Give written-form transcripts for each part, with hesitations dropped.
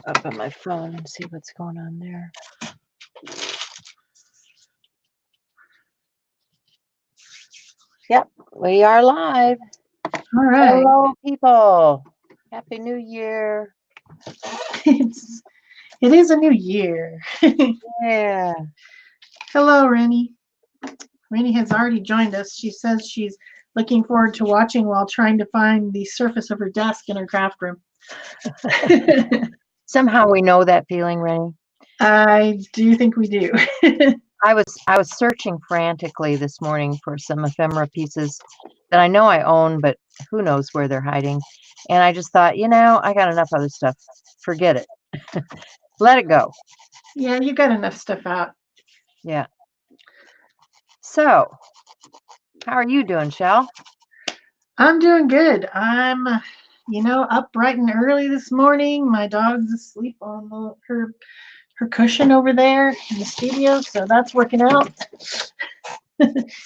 Up on my phone and see what's going on there. Yep, we are live. All right. Hello, people. Happy New Year. It is a new year. Yeah. Hello, Rennie. Rennie has already joined us. She says she's looking forward to watching while trying to find the surface of her desk in her craft room. Somehow we know that feeling, Rennie. I do think we do. I was searching frantically this morning for some ephemera pieces that I know I own, but who knows where they're hiding. And I just thought, I got enough other stuff. Forget it. Let it go. Yeah, you got enough stuff out. Yeah. So, how are you doing, Shel? I'm doing good. I'm, up bright and early this morning. My dog's asleep on her cushion over there in the studio, so that's working out.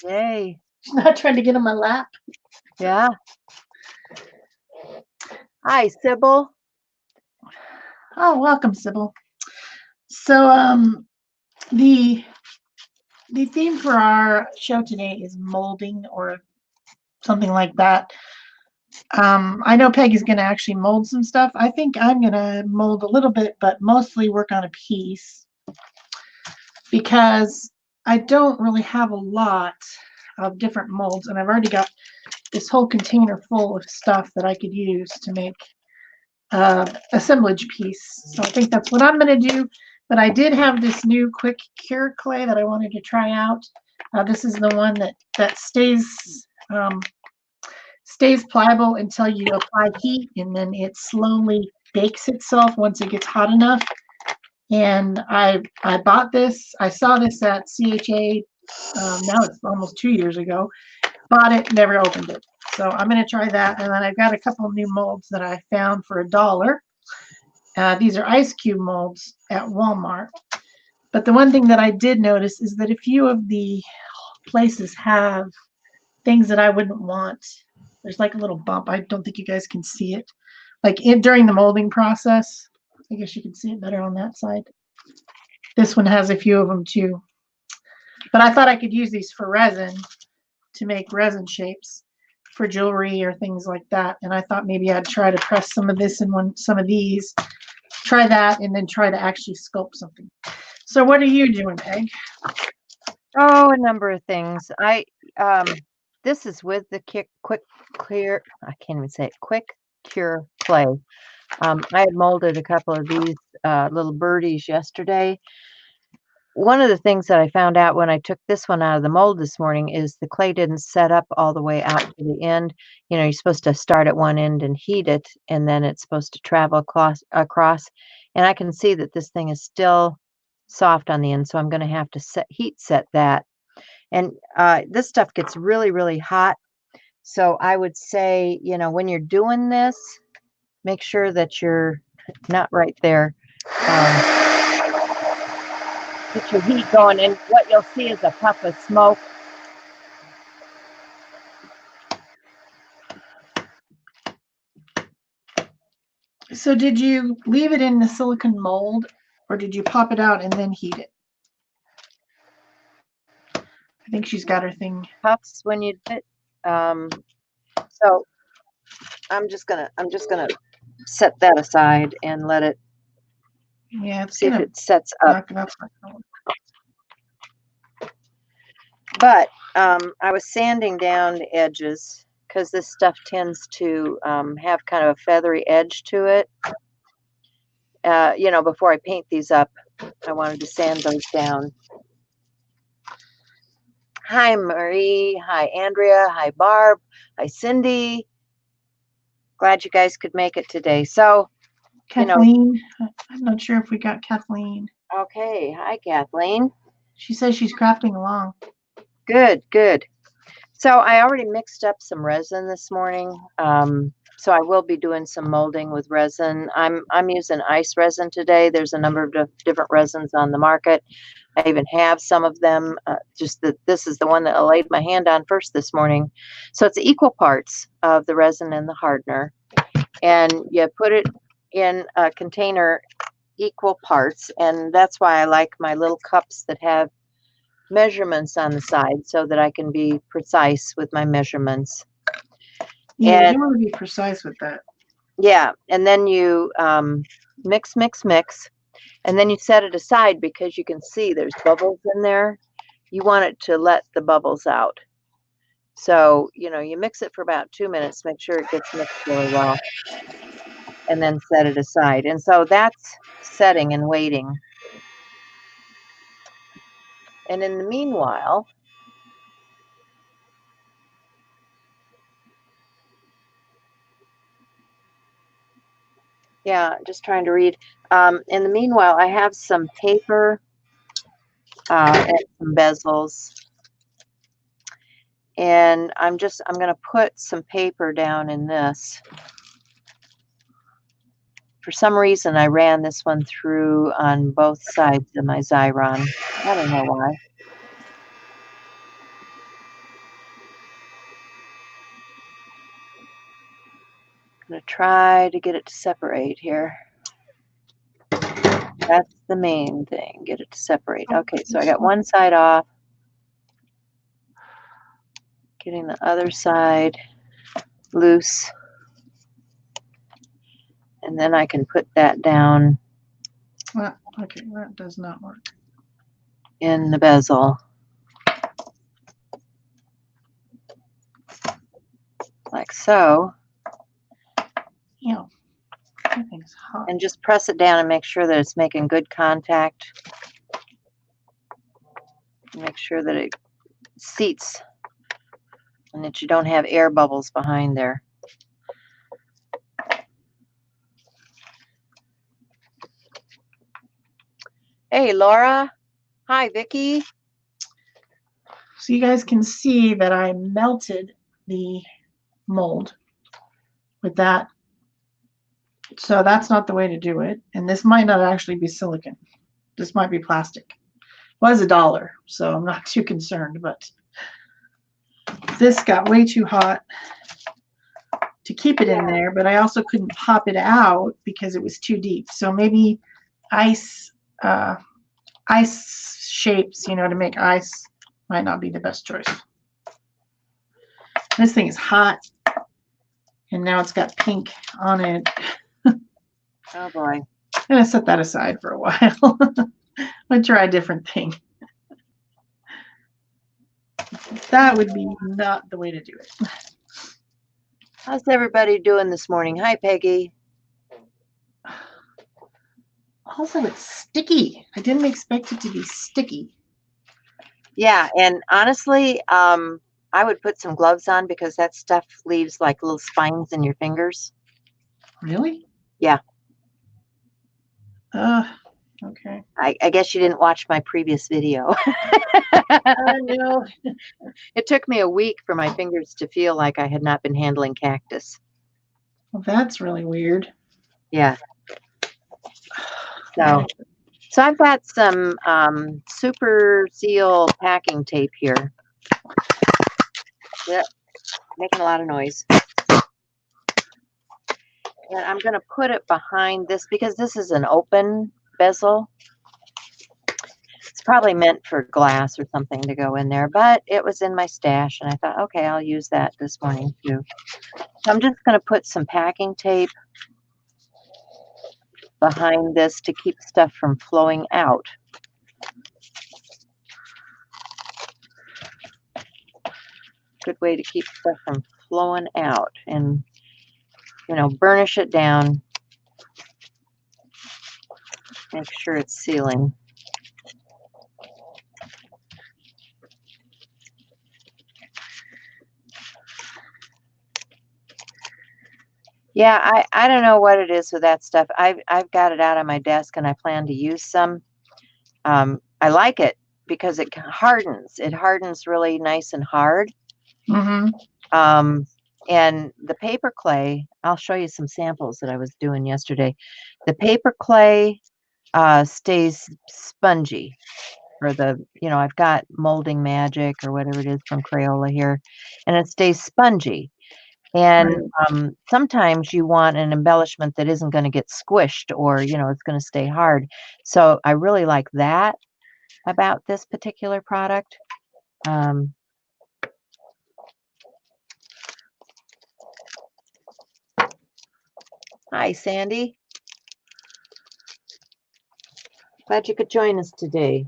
Yay. She's not trying to get on my lap. Yeah. Hi, Sybil. Oh, welcome, Sybil. So, the theme for our show today is molding or something like that. I know Peggy's going to actually mold some stuff. I think I'm going to mold a little bit, but mostly work on a piece because I don't really have a lot of different molds, and I've already got this whole container full of stuff that I could use to make assemblage piece. So I think that's what I'm going to do. But I did have this new quick cure clay that I wanted to try out. This is the one that stays pliable until you apply heat, and then it slowly bakes itself once it gets hot enough. And I bought this. I saw this at CHA. Now it's almost 2 years ago. Bought it, never opened it. So I'm going to try that. And then I've got a couple of new molds that I found for $1. These are ice cube molds at Walmart. But the one thing that I did notice is that a few of the places have things that I wouldn't want. There's like a little bump. I don't think you guys can see it. Like during the molding process. I guess you can see it better on that side. This one has a few of them too. But I thought I could use these for resin to make resin shapes for jewelry or things like that. And I thought maybe I'd try to press some of this in some of these, try that, and then try to actually sculpt something. So what are you doing, Peg? Oh, a number of things. This is with the quick cure clay. I had molded a couple of these little birdies yesterday. One of the things that I found out when I took this one out of the mold this morning is the clay didn't set up all the way out to the end. You're supposed to start at one end and heat it, and then it's supposed to travel across. And I can see that this thing is still soft on the end, so I'm going to have to heat set that. And this stuff gets really, really hot. So I would say, when you're doing this, make sure that you're not right there. Get your heat going, and what you'll see is a puff of smoke. So did you leave it in the silicone mold, or did you pop it out and then heat it? I think she's got her thing. Puffs when you do it. So I'm just gonna set that aside and let it. Yeah, it's see if it sets up. But I was sanding down the edges because this stuff tends to have kind of a feathery edge to it. Before I paint these up, I wanted to sand those down. Hi, Marie. Hi, Andrea. Hi, Barb. Hi, Cindy. Glad you guys could make it today. So, Kathleen, I'm not sure if we got Kathleen. Okay. Hi, Kathleen. She says she's crafting along. Good, good. So I already mixed up some resin this morning. So I will be doing some molding with resin. I'm using ice resin today. There's a number of different resins on the market. I even have some of them. Just that this is the one that I laid my hand on first this morning. So it's equal parts of the resin and the hardener, and you put it in a container equal parts, and that's why I like my little cups that have measurements on the side so that I can be precise with my measurements. Yeah, And you want to be precise with that. yeah, and then you mix, mix, mix, and then you set it aside because you can see there's bubbles in there. You want it to let the bubbles out. So, you mix it for about 2 minutes, make sure it gets mixed really well, and then set it aside. And so that's setting and waiting. And in the meanwhile, yeah, just trying to read. In the meanwhile, I have some paper and some bezels. And I'm going to put some paper down in this. For some reason, I ran this one through on both sides of my Xyron. I don't know why. I'm going to try to get it to separate here. That's the main thing, get it to separate. Okay, so I got one side off. Getting the other side loose. And then I can put that down. Okay, that does not work. In the bezel. Like so. Yeah, everything's hot. And just press it down and make sure that it's making good contact. Make sure that it seats and that you don't have air bubbles behind there. Hey, Laura. Hi, Vicki. So you guys can see that I melted the mold with that. So that's not the way to do it. And this might not actually be silicone. This might be plastic. Well, it's $1, so I'm not too concerned, but this got way too hot to keep it in there, but I also couldn't pop it out because it was too deep. So maybe ice shapes, to make ice might not be the best choice. This thing is hot, and now it's got pink on it. Oh boy. I'm gonna set that aside for a while. I'll try a different thing. That would be not the way to do it. How's everybody doing this morning? Hi, Peggy. Also, it's sticky. I didn't expect it to be sticky. Yeah, and honestly, I would put some gloves on because that stuff leaves like little spines in your fingers. Really? Yeah. Okay. I guess you didn't watch my previous video. No. It took me a week for my fingers to feel like I had not been handling cactus. Well, that's really weird. Yeah. So I've got some super seal packing tape here. Yep, making a lot of noise. And I'm going to put it behind this because this is an open bezel. It's probably meant for glass or something to go in there, but it was in my stash and I thought, okay, I'll use that this morning too. So I'm just going to put some packing tape behind this to keep stuff from flowing out. Good way to keep stuff from flowing out, and burnish it down. Make sure it's sealing. Yeah, I don't know what it is with that stuff. I've got it out on my desk and I plan to use some. I like it because it hardens. It hardens really nice and hard. And the paper clay, I'll show you some samples that I was doing yesterday. The paper clay stays spongy. Or I've got Molding Magic or whatever it is from Crayola here, and it stays spongy. And sometimes you want an embellishment that isn't going to get squished or, it's going to stay hard. So I really like that about this particular product. Hi, Sandy. Glad you could join us today.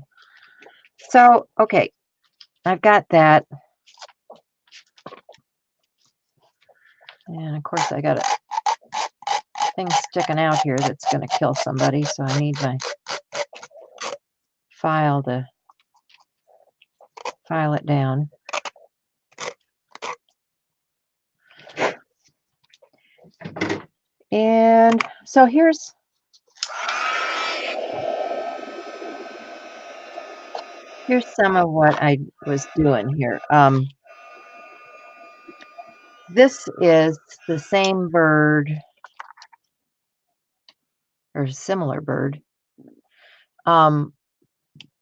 So, okay, I've got that. And of course, I got a thing sticking out here that's going to kill somebody. So I need my file to file it down. And so here's some of what I was doing here. This is the same bird or similar bird.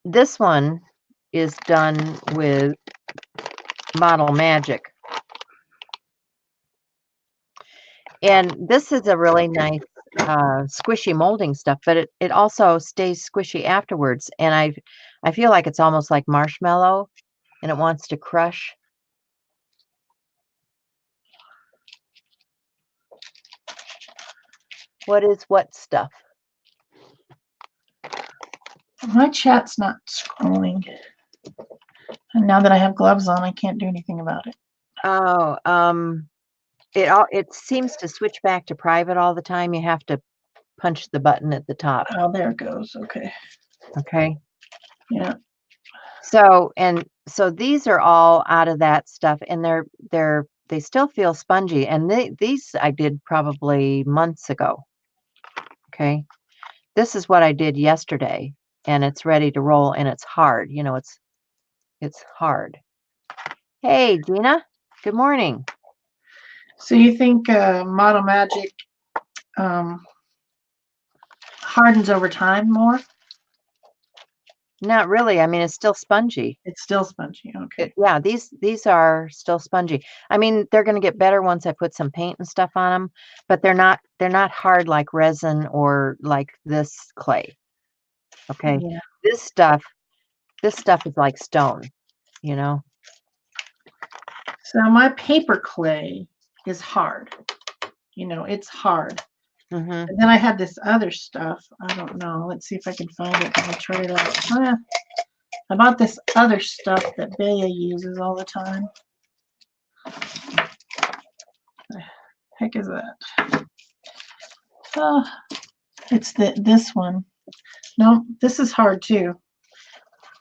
This one is done with Model Magic. And this is a really nice squishy molding stuff, but it also stays squishy afterwards. And I feel like it's almost like marshmallow and it wants to crush. What is what stuff? My chat's not scrolling. And now that I have gloves on, I can't do anything about it. Oh, it seems to switch back to private all the time. You have to punch the button at the top. Oh, there it goes. Okay. Okay. Yeah. So these are all out of that stuff, and they still feel spongy. And these I did probably months ago. Okay. This is what I did yesterday, and it's ready to roll, and it's hard. It's hard. Hey, Gina. Good morning. So you think Model Magic hardens over time more? Not really. I mean, it's still spongy. It's still spongy. Okay. Yeah, these are still spongy. I mean, they're going to get better once I put some paint and stuff on them, but they're not hard like resin or like this clay. Okay. Yeah. This stuff is like stone, you know. So my paper clay is hard. It's hard. And then I had this other stuff. I don't know. Let's see if I can find it. I'll try it out. I bought this other stuff that Bea uses all the time. The heck is that? It's this one. No, this is hard too.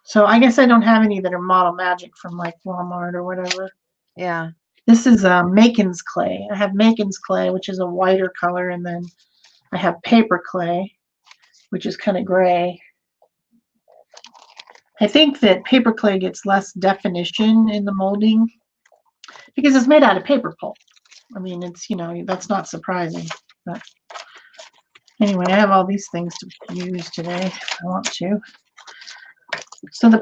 So I guess I don't have any that are Model Magic from like Walmart or whatever. Yeah. This is Macon's clay. I have Macon's clay, which is a whiter color, and then I have paper clay, which is kind of gray. I think that paper clay gets less definition in the molding because it's made out of paper pulp. I mean, it's, that's not surprising. But anyway, I have all these things to use today if I want to. So the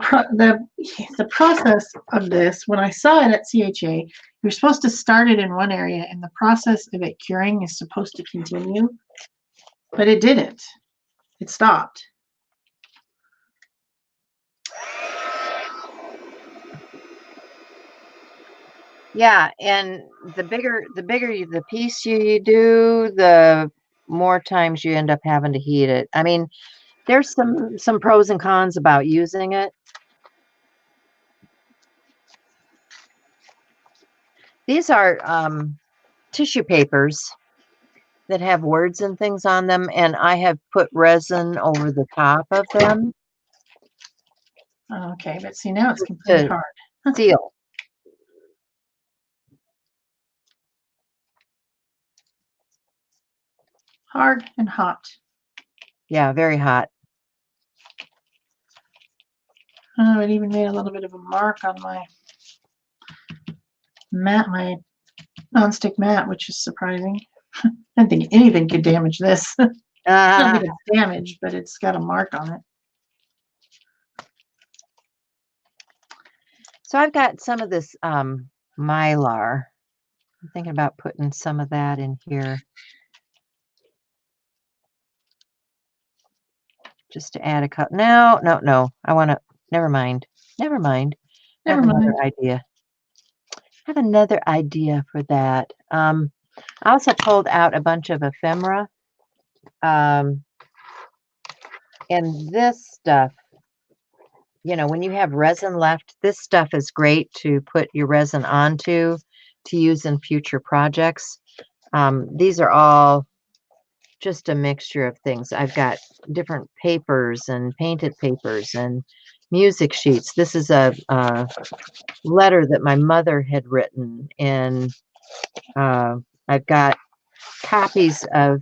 process of this, when I saw it at CHA, you're supposed to start it in one area, and the process of it curing is supposed to continue, but it didn't. It stopped. Yeah, and the bigger the piece you do, the more times you end up having to heat it. I mean, there's some pros and cons about using it. These are tissue papers that have words and things on them, and I have put resin over the top of them. Okay, but see, now it's completely hard. Seal. Hard and hot. Yeah, very hot. Oh, it even made a little bit of a mark on my mat, my nonstick mat, which is surprising. I didn't think anything could damage this. Not that it's damaged, but it's got a mark on it. So I've got some of this Mylar. I'm thinking about putting some of that in here. Just to add a cut. No. I want to, never mind. I have another idea. I have another idea for that. I also pulled out a bunch of ephemera. And this stuff, you know, when you have resin left, this stuff is great to put your resin onto to use in future projects. These are all just a mixture of things. I've got different papers and painted papers and music sheets. This is a letter that my mother had written, and I've got copies of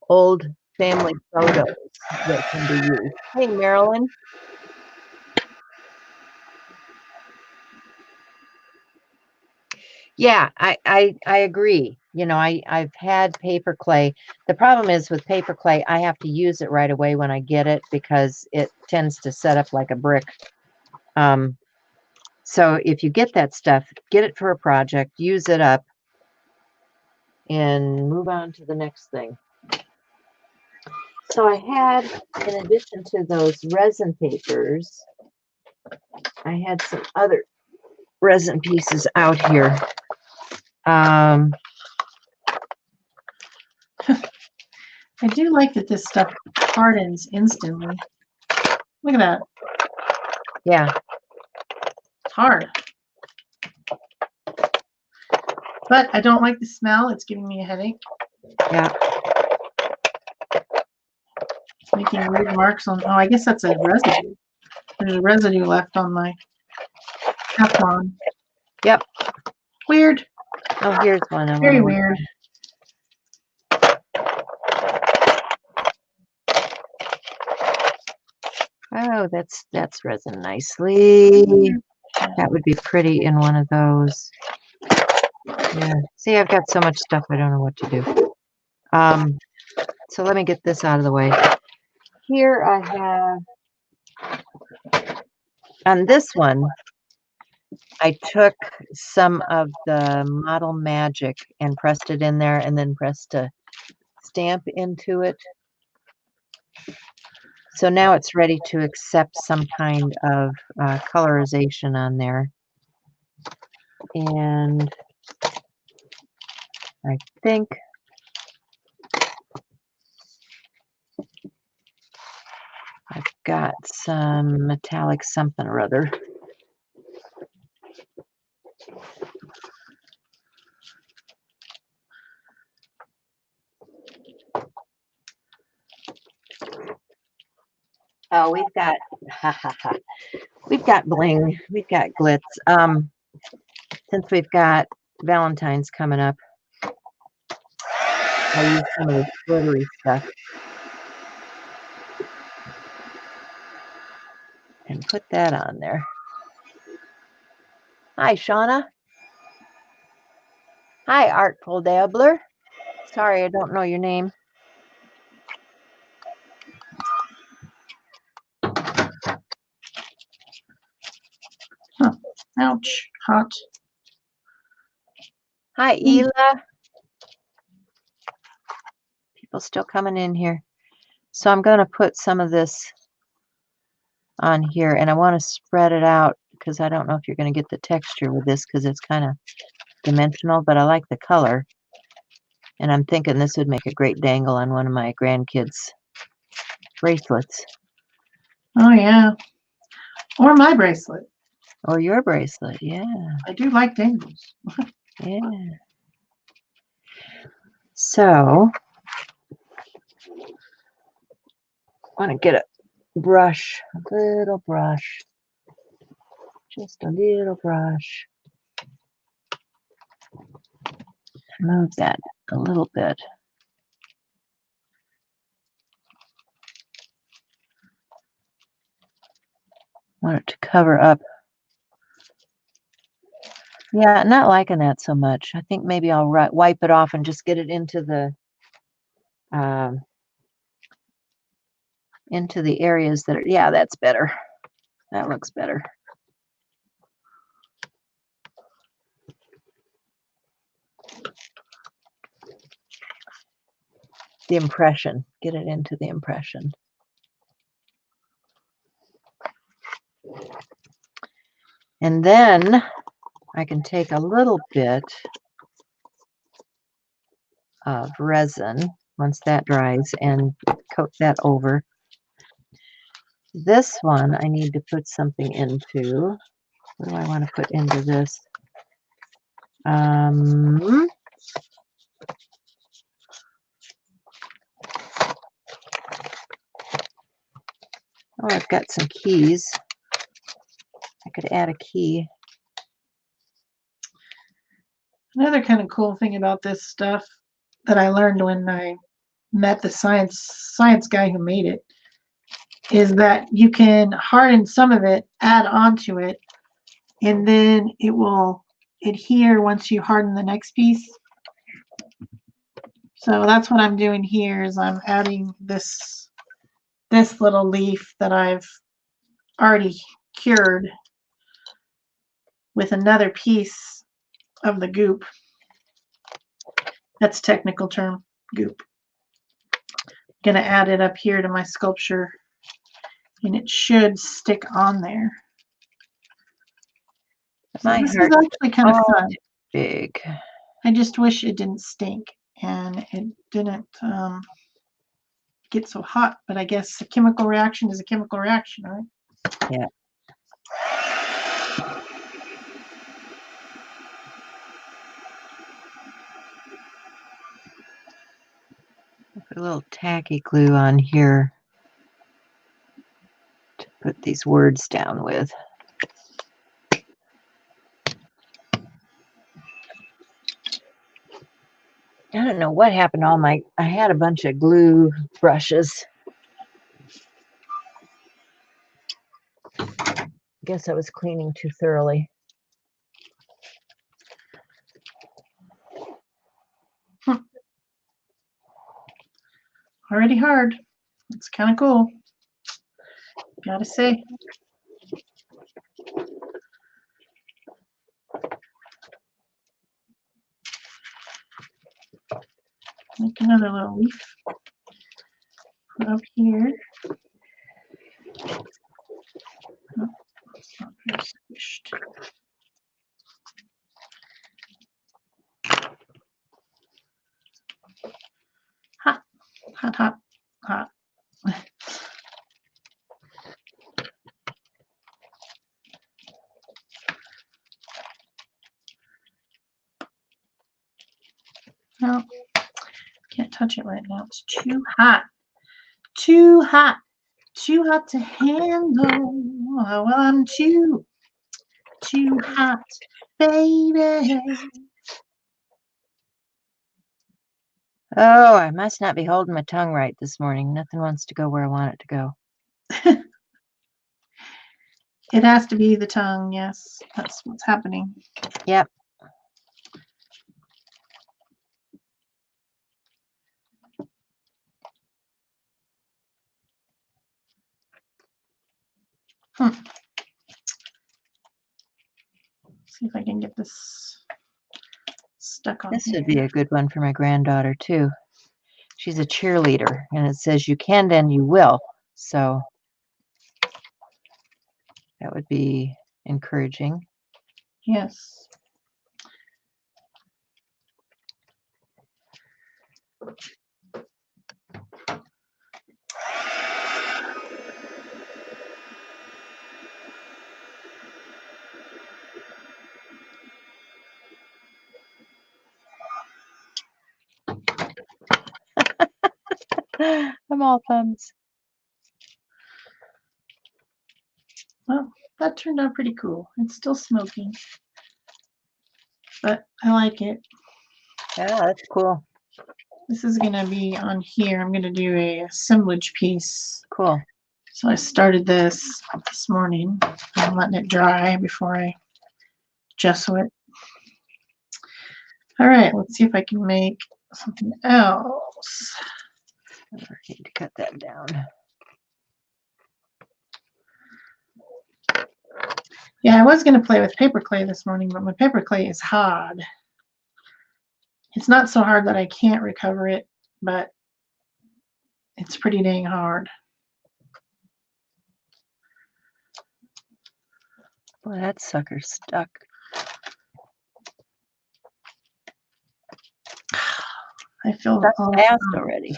old family photos that can be used. Hey, Marilyn. Yeah, I agree. You know, I've had paper clay. The problem is with paper clay, I have to use it right away when I get it because it tends to set up like a brick. So if you get that stuff, get it for a project, use it up, and move on to the next thing. So I had, in addition to those resin papers, I had some other resin pieces out here. I do like that this stuff hardens instantly. Look at that. Yeah. It's hard. But I don't like the smell. It's giving me a headache. Yeah. It's making weird marks on, oh, I guess that's a residue. There's a residue left on my Teflon. Yep. Weird. Oh, here's one. Very weird. Oh, that's resin nicely. That would be pretty in one of those. Yeah. See, I've got so much stuff I don't know what to do. So let me get this out of the way. Here I have, on this one, I took some of the Model Magic and pressed it in there and then pressed a stamp into it. So now it's ready to accept some kind of colorization on there. And I think I've got some metallic something or other. Oh, we've got we've got bling, we've got glitz. Since we've got Valentine's coming up, I use some of this glittery stuff and put that on there. Hi, Shauna. Hi, Artful Dabbler. Sorry, I don't know your name. Huh. Ouch. Hot. Hi, Ela. People still coming in here. So I'm going to put some of this on here, and I want to spread it out because I don't know if you're going to get the texture with this because it's kind of dimensional, but I like the color. And I'm thinking this would make a great dangle on one of my grandkids' bracelets. Oh, yeah. Or my bracelet. Or your bracelet, yeah. I do like dangles. Yeah. So, I want to get a brush, a little brush. Just a little brush. Move that a little bit. Want it to cover up Yeah, not liking that so much. I think maybe I'll wipe it off and just get it um, into the areas that are, yeah, that's better. That looks better. The impression, get it into the impression. And then I can take a little bit of resin once that dries and coat that over. This one I need to put something into. What do I want to put into this? Oh, I've got some keys. I could add a key. Another kind of cool thing about this stuff that I learned when I met the science guy who made it is that you can harden some of it, add onto it, and then it will adhere once you harden the next piece. So that's what I'm doing here is I'm adding this little leaf that I've already cured with another piece of the goop. That's technical term, goop. I'm gonna add it up here to my sculpture and it should stick on there. So this is actually kind of fun. Big. I just wish it didn't stink and it didn't get so hot, but I guess a chemical reaction is a chemical reaction, right? Yeah. Put a little tacky glue on here to put these words down with. I don't know what happened to I had a bunch of glue brushes. I guess I was cleaning too thoroughly. Already hard. It's kind of cool. Gotta say. Make another little leaf. Put up here. Oh, it's not very squished. Hot, hot, hot, hot. No, can't touch it right now. It's too hot. Too hot. Too hot to handle. Well, I'm too hot, baby. Oh, I must not be holding my tongue right this morning. Nothing wants to go where I want it to go. It has to be the tongue, yes. That's what's happening. Yep. See if I can get this stuck on This here. would be a good one for my granddaughter, too. She's a cheerleader, and it says you can, then you will. So that would be encouraging. Yes. I'm all thumbs. Well, that turned out pretty cool. It's still smoking, but I like it. Yeah, that's cool. This is going to be on here. I'm going to do a assemblage piece. Cool. So I started this morning. I'm letting it dry before I gesso it. All right, let's see if I can make something else. I need to cut that down. Yeah, I was going to play with paper clay this morning, but my paper clay is hard. It's not so hard that I can't recover it, but it's pretty dang hard. Well, that sucker's stuck. I feel fast already.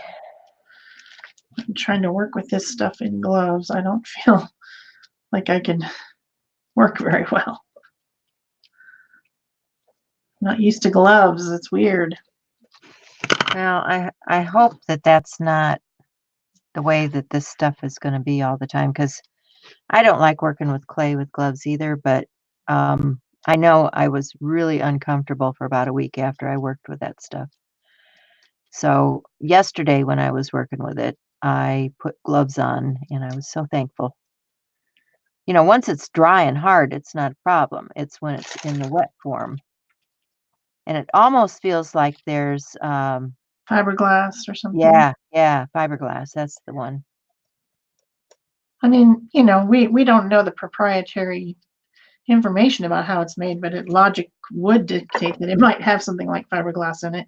I'm trying to work with this stuff in gloves. I don't feel like I can work very well. I'm not used to gloves. It's weird. Well, I hope that that's not the way that this stuff is going to be all the time, because I don't like working with clay with gloves either, but I know I was really uncomfortable for about a week after I worked with that stuff. So yesterday when I was working with it, I put gloves on and I was so thankful. You know, once it's dry and hard, it's not a problem. It's when it's in the wet form. And it almost feels like there's Fiberglass or something. yeah, fiberglass. That's the one. I mean, you know, we don't know the proprietary information about how it's made, but logic would dictate that it might have something like fiberglass in it.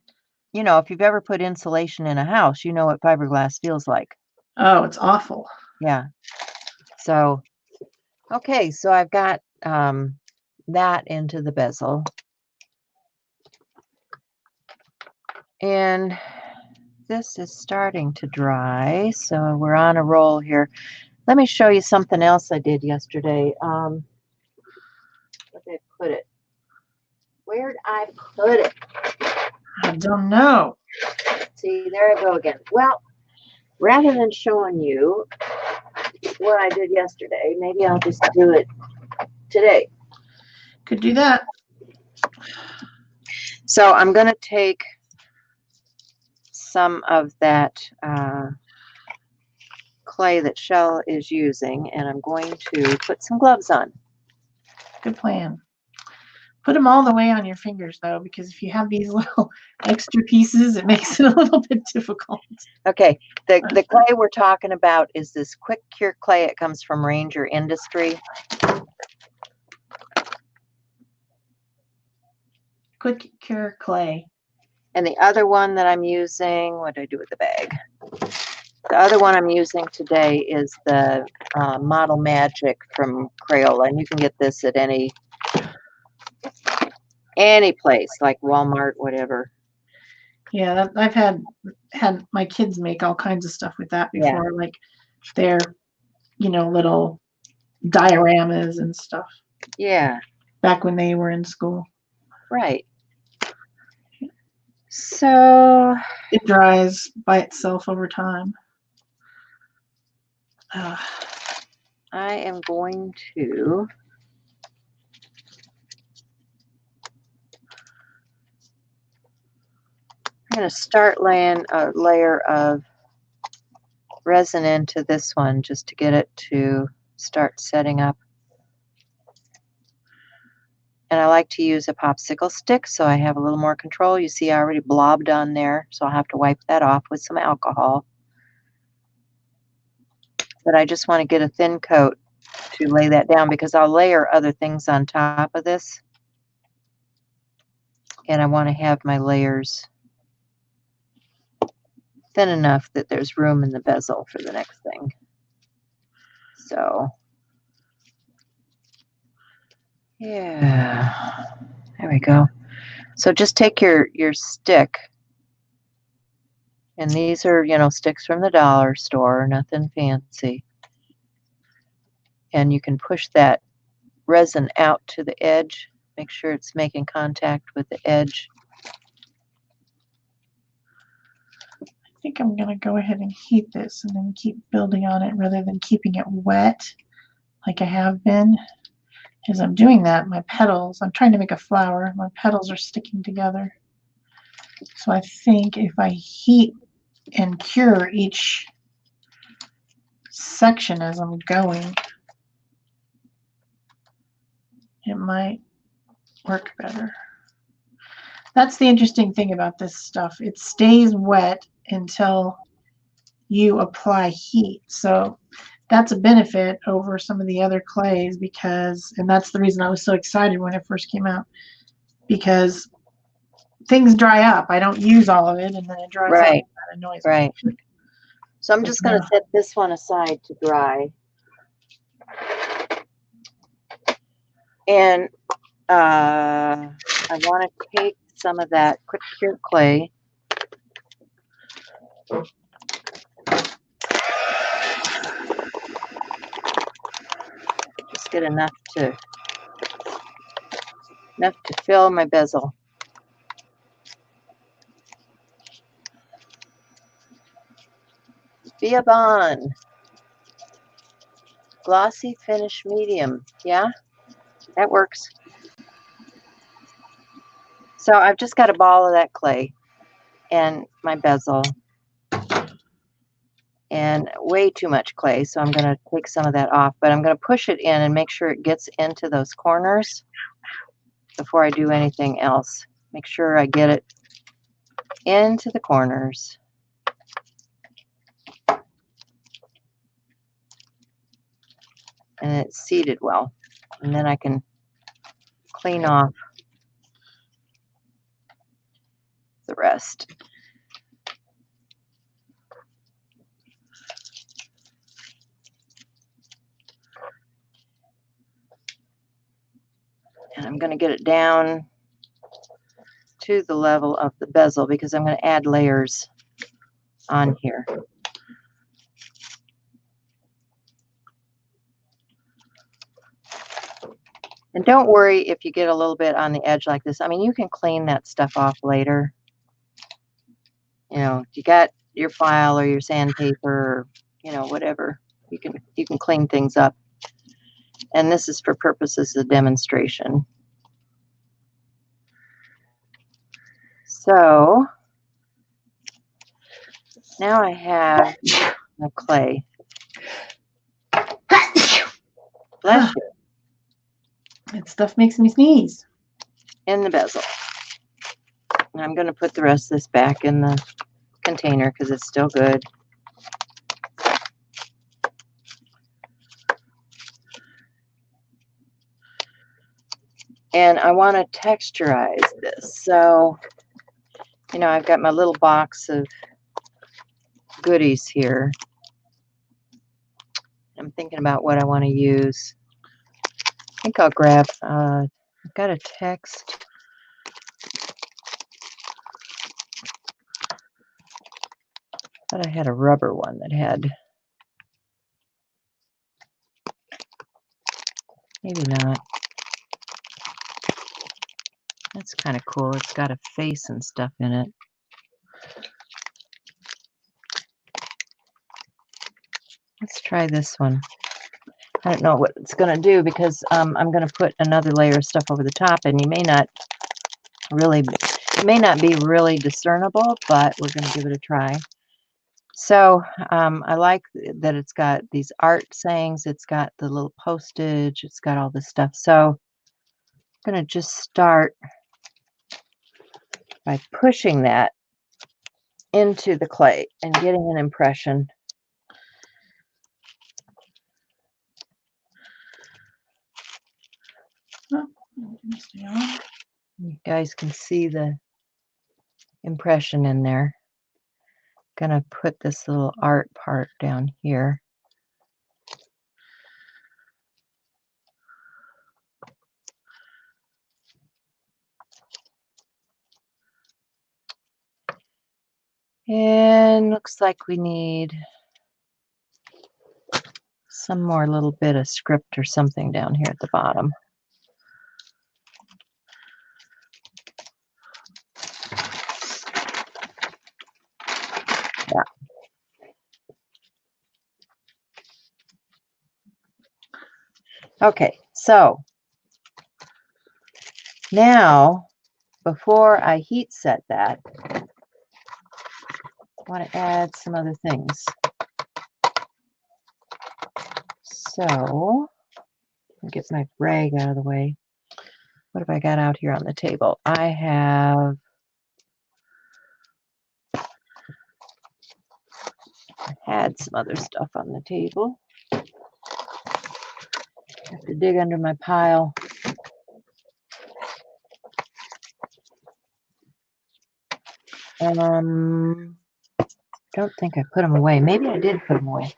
You know, if you've ever put insulation in a house, you know what fiberglass feels like. Oh, it's awful. Yeah. So, okay, so I've got that into the bezel. And this is starting to dry, so we're on a roll here. Let me show you something else I did yesterday. Where did I put it? Where'd I put it? I don't know. See, there I go again. Well, rather than showing you what I did yesterday, maybe I'll just do it today. Could do that. So I'm going to take some of that clay that Shel is using, and I'm going to put some gloves on. Good plan. Put them all the way on your fingers, though, because if you have these little extra pieces, it makes it a little bit difficult. Okay, the clay we're talking about is this quick cure clay. It comes from Ranger Industry. Quick cure clay. And the other one that I'm using, what did I do with the bag? The other one I'm using today is the Model Magic from Crayola, and you can get this at any place like Walmart, whatever. Yeah, I've had my kids make all kinds of stuff with that before, like their, you know, little dioramas and stuff. Yeah. Back when they were in school. Right. So it dries by itself over time. I am going to start laying a layer of resin into this one just to get it to start setting up. And I like to use a popsicle stick so I have a little more control. You see I already blobbed on there, so I'll have to wipe that off with some alcohol. But I just want to get a thin coat to lay that down because I'll layer other things on top of this. And I want to have my layers thin enough that there's room in the bezel for the next thing. So, yeah, there we go. So just take your stick, and these are, you know, sticks from the dollar store, nothing fancy. And you can push that resin out to the edge. Make sure it's making contact with the edge. I think I'm going to go ahead and heat this and then keep building on it rather than keeping it wet like I have been. As I'm doing that, my petals, I'm trying to make a flower, my petals are sticking together. So I think if I heat and cure each section as I'm going, it might work better. That's the interesting thing about this stuff. It stays wet until you apply heat. So that's a benefit over some of the other clays because, and that's the reason I was so excited when it first came out, because things dry up. I don't use all of it and then it dries up. Right, That annoys right. me. So I'm just going to set this one aside to dry. And I want to take some of that quick cure clay. Just get enough to fill my bezel. Via Bond. Glossy finish medium. Yeah, that works. So I've just got a ball of that clay and my bezel and way too much clay. So I'm going to take some of that off, but I'm going to push it in and make sure it gets into those corners before I do anything else. Make sure I get it into the corners. And it's seated well. And then I can clean off the rest. And I'm going to get it down to the level of the bezel because I'm going to add layers on here. And don't worry if you get a little bit on the edge like this. I mean, you can clean that stuff off later. You know, you got your file or your sandpaper or, you know, whatever. You can clean things up. And this is for purposes of demonstration. So now I have my clay. Bless you. That stuff makes me sneeze. In the bezel. And I'm going to put the rest of this back in the container because it's still good. And I want to texturize this. So, you know, I've got my little box of goodies here. I'm thinking about what I want to use. I think I'll grab, I've got a text. Thought I had a rubber one that had, maybe not. That's kind of cool. It's got a face and stuff in it. Let's try this one. I don't know what it's going to do because I'm going to put another layer of stuff over the top, and it may not be really discernible, but we're going to give it a try. So I like that it's got these art sayings. It's got the little postage. It's got all this stuff. So I'm going to just start by pushing that into the clay and getting an impression. You guys can see the impression in there. Gonna put this little art part down here. And looks like we need some more little bit of script or something down here at the bottom. Yeah. Okay, so now before I heat set that, I want to add some other things. So, get my rag out of the way. What have I got out here on the table? I have had some other stuff on the table. Have to dig under my pile. Don't think I put them away. Maybe I did put them away.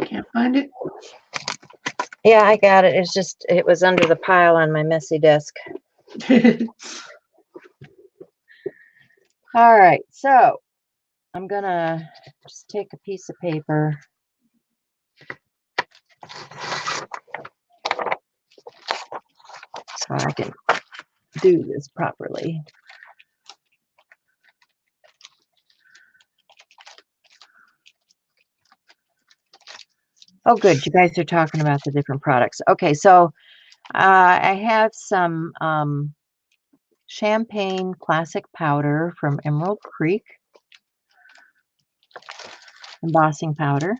Can't find it. Yeah, I got it. It's just, it was under the pile on my messy desk. All right, so I'm gonna just take a piece of paper. So I can do this properly. Oh, good. You guys are talking about the different products. Okay, so I have some champagne classic powder from Emerald Creek. Embossing powder.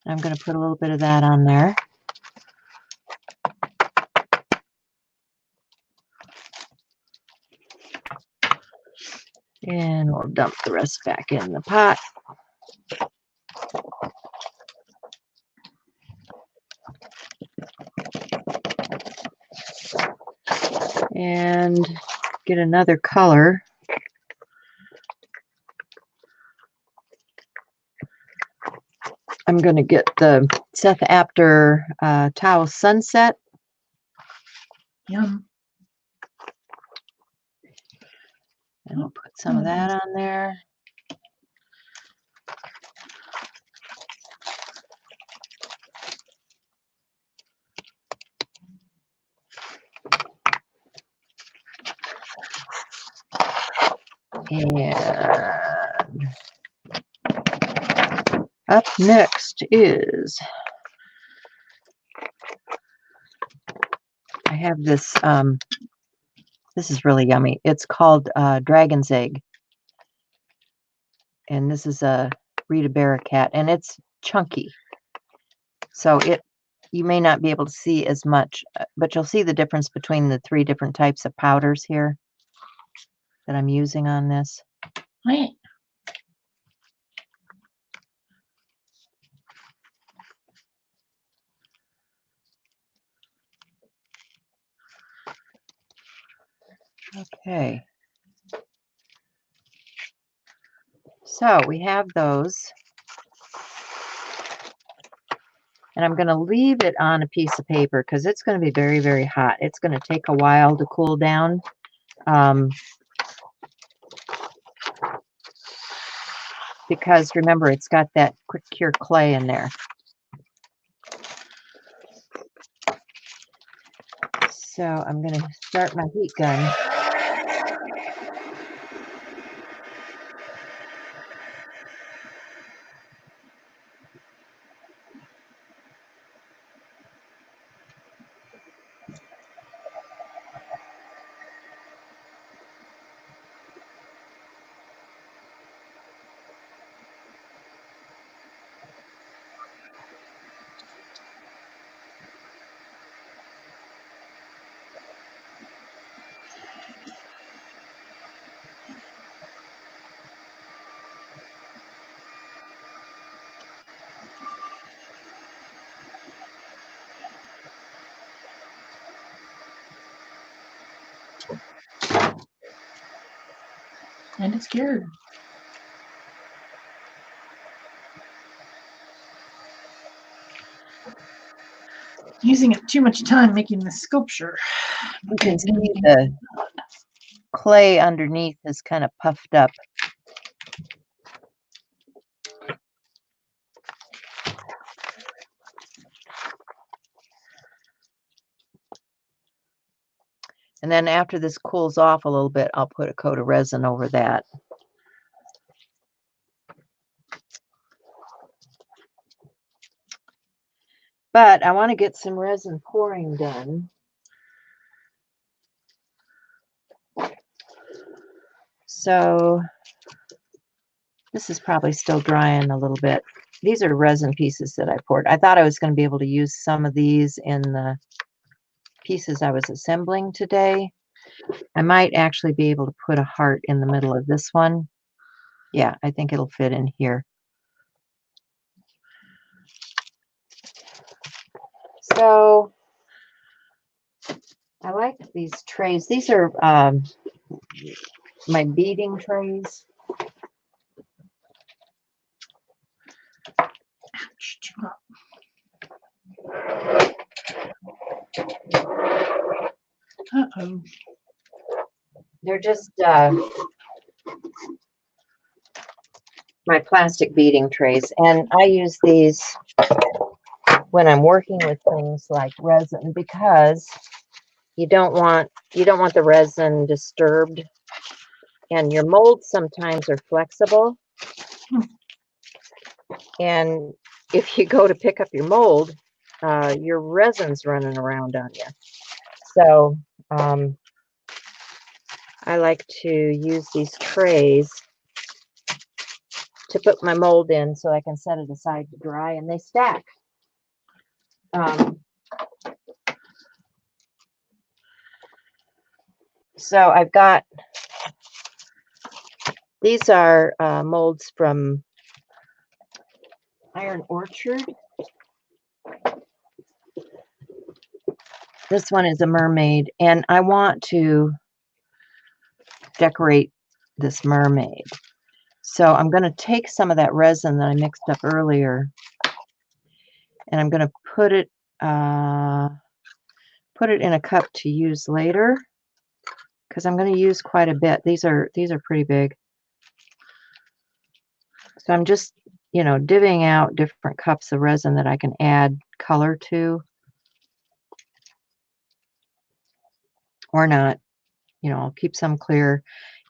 I'm going to put a little bit of that on there. And we'll dump the rest back in the pot. And get another color. I'm going to get the Seth Apter Towel Sunset. Yum. And we'll put some of that on there. And up next is, I have this, this is really yummy. It's called Dragon's Egg. And this is a Rita Barracat, and it's chunky. So you may not be able to see as much, but you'll see the difference between the 3 different types of powders here that I'm using on this. Right. Okay. So we have those. And I'm going to leave it on a piece of paper because it's going to be very, very hot. It's going to take a while to cool down. Because remember, it's got that quick cure clay in there. So I'm going to start my heat gun. And it's cured. Using it too much time making the sculpture. You can see the clay underneath is kind of puffed up. And then after this cools off a little bit, I'll put a coat of resin over that. But I want to get some resin pouring done. So this is probably still drying a little bit. These are resin pieces that I poured. I thought I was going to be able to use some of these in the pieces I was assembling today. I might actually be able to put a heart in the middle of this one. Yeah, I think it'll fit in here. So I like these trays. These are my beading trays. Uh-oh. They're just my plastic beading trays, and I use these when I'm working with things like resin because you don't want the resin disturbed, and your molds sometimes are flexible, and if you go to pick up your mold, your resin's running around on you. So I like to use these trays to put my mold in so I can set it aside to dry, and they stack. So I've got, these are molds from Iron Orchard. This one is a mermaid, and I want to decorate this mermaid. So I'm going to take some of that resin that I mixed up earlier, and I'm going to put it in a cup to use later, because I'm going to use quite a bit. These are pretty big. So I'm just, divvying out different cups of resin that I can add color to, or not. I'll keep some clear.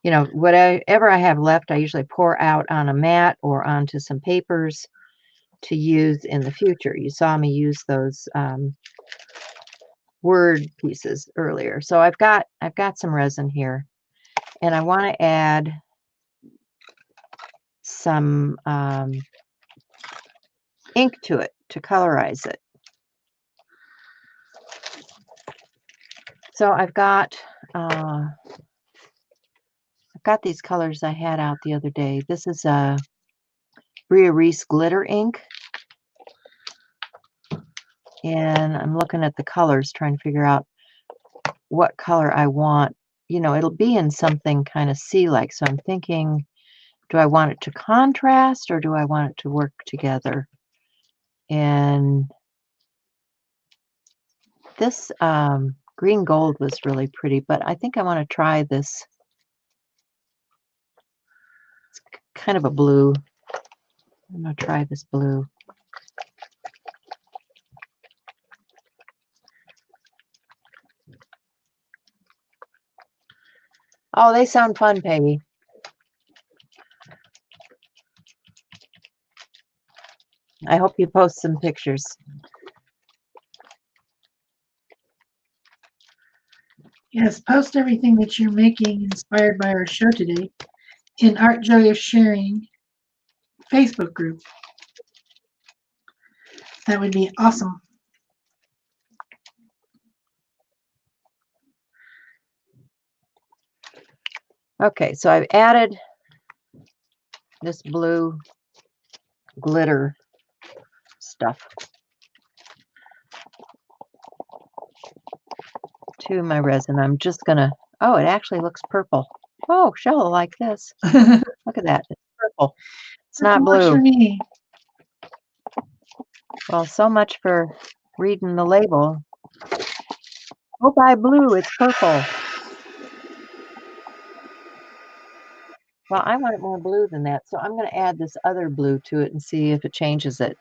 Whatever I have left, I usually pour out on a mat or onto some papers to use in the future. You saw me use those word pieces earlier. So I've got some resin here, and I want to add some ink to it to colorize it. So I've got these colors I had out the other day. This is Bria Reese glitter ink, and I'm looking at the colors, trying to figure out what color I want. It'll be in something kind of sea-like, so I'm thinking, do I want it to contrast or do I want it to work together? And this green gold was really pretty, but I think I want to try this. It's kind of a blue. I'm going to try this blue. Oh, they sound fun, Peggy. I hope you post some pictures. Yes, post everything that you're making inspired by our show today in Art Joy of Sharing Facebook group. That would be awesome. Okay, so I've added this blue glitter stuff to my resin. I'm just gonna, oh, it actually looks purple. Oh, Shel will like this. Look at that, it's purple. It's not blue. For me. Well, so much for reading the label. Oh, buy blue, it's purple. Well, I want it more blue than that, so I'm going to add this other blue to it and see if it changes it.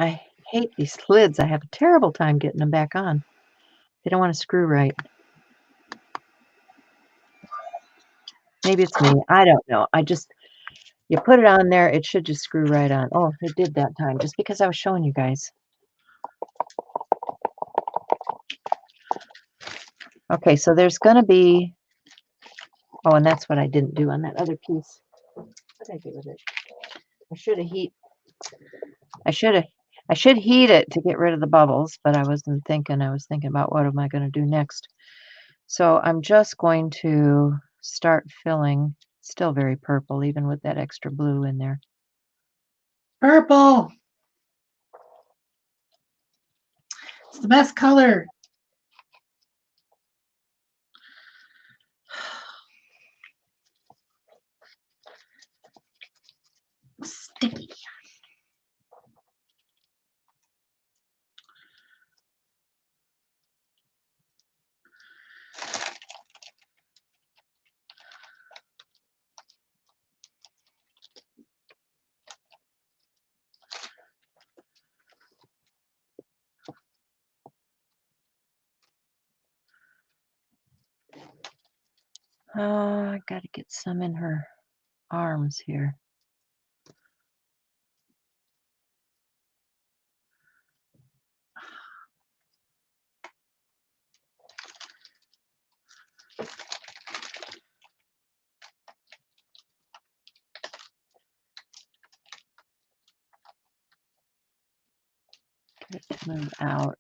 I hate these lids. I have a terrible time getting them back on. They don't want to screw right. Maybe it's me. I don't know. You put it on there, it should just screw right on. Oh, it did that time, just because I was showing you guys. Okay, so there's going to be, oh, and that's what I didn't do on that other piece. What did I do with it? I should heat it to get rid of the bubbles, but I wasn't thinking. I was thinking about what am I going to do next. So I'm just going to start filling. Still very purple, even with that extra blue in there. Purple. It's the best color. Sticky. I got to get some in her arms here. Get it to move out.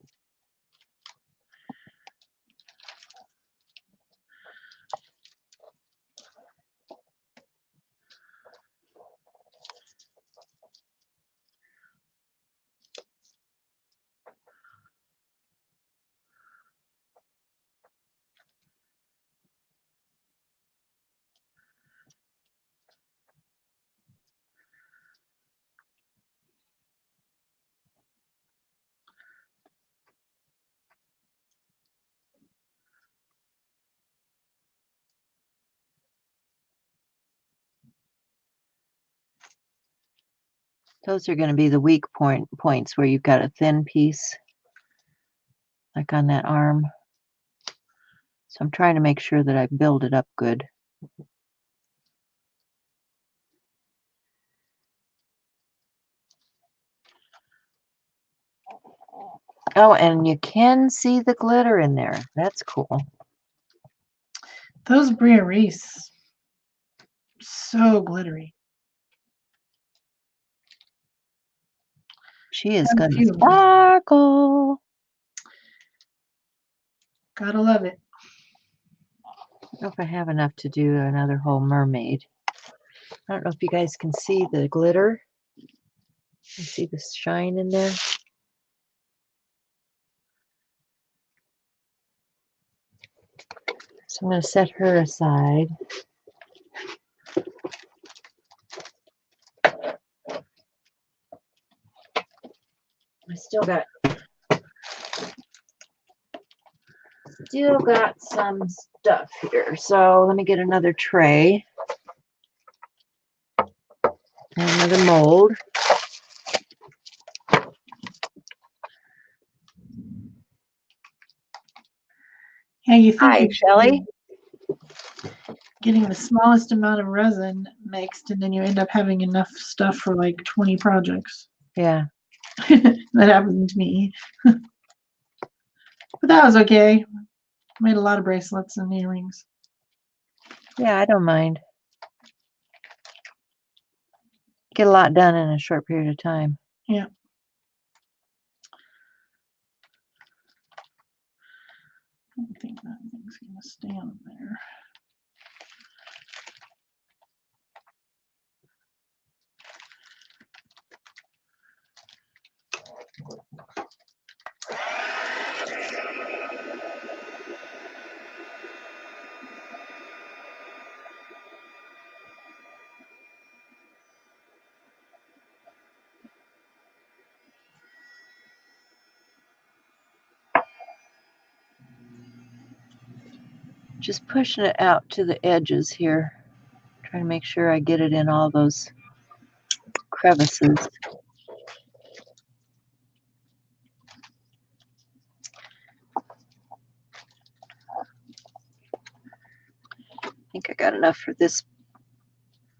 Those are going to be the weak points where you've got a thin piece, like on that arm. So I'm trying to make sure that I build it up good. Oh, and you can see the glitter in there. That's cool. Those Bria Reese, so glittery. She is going to sparkle. Gotta love it. I don't know if I have enough to do another whole mermaid. I don't know if you guys can see the glitter. You see the shine in there? So I'm going to set her aside. I still got some stuff here. So let me get another tray and another mold. Yeah, you think Hi, Shelley. getting the smallest amount of resin mixed, and then you end up having enough stuff for like 20 projects. Yeah. That happened to me. But that was okay. Made a lot of bracelets and earrings. Yeah, I don't mind. Get a lot done in a short period of time. Yeah. I don't think that thing's going to stay on there. Just pushing it out to the edges here. Trying to make sure I get it in all those crevices. think I got enough for this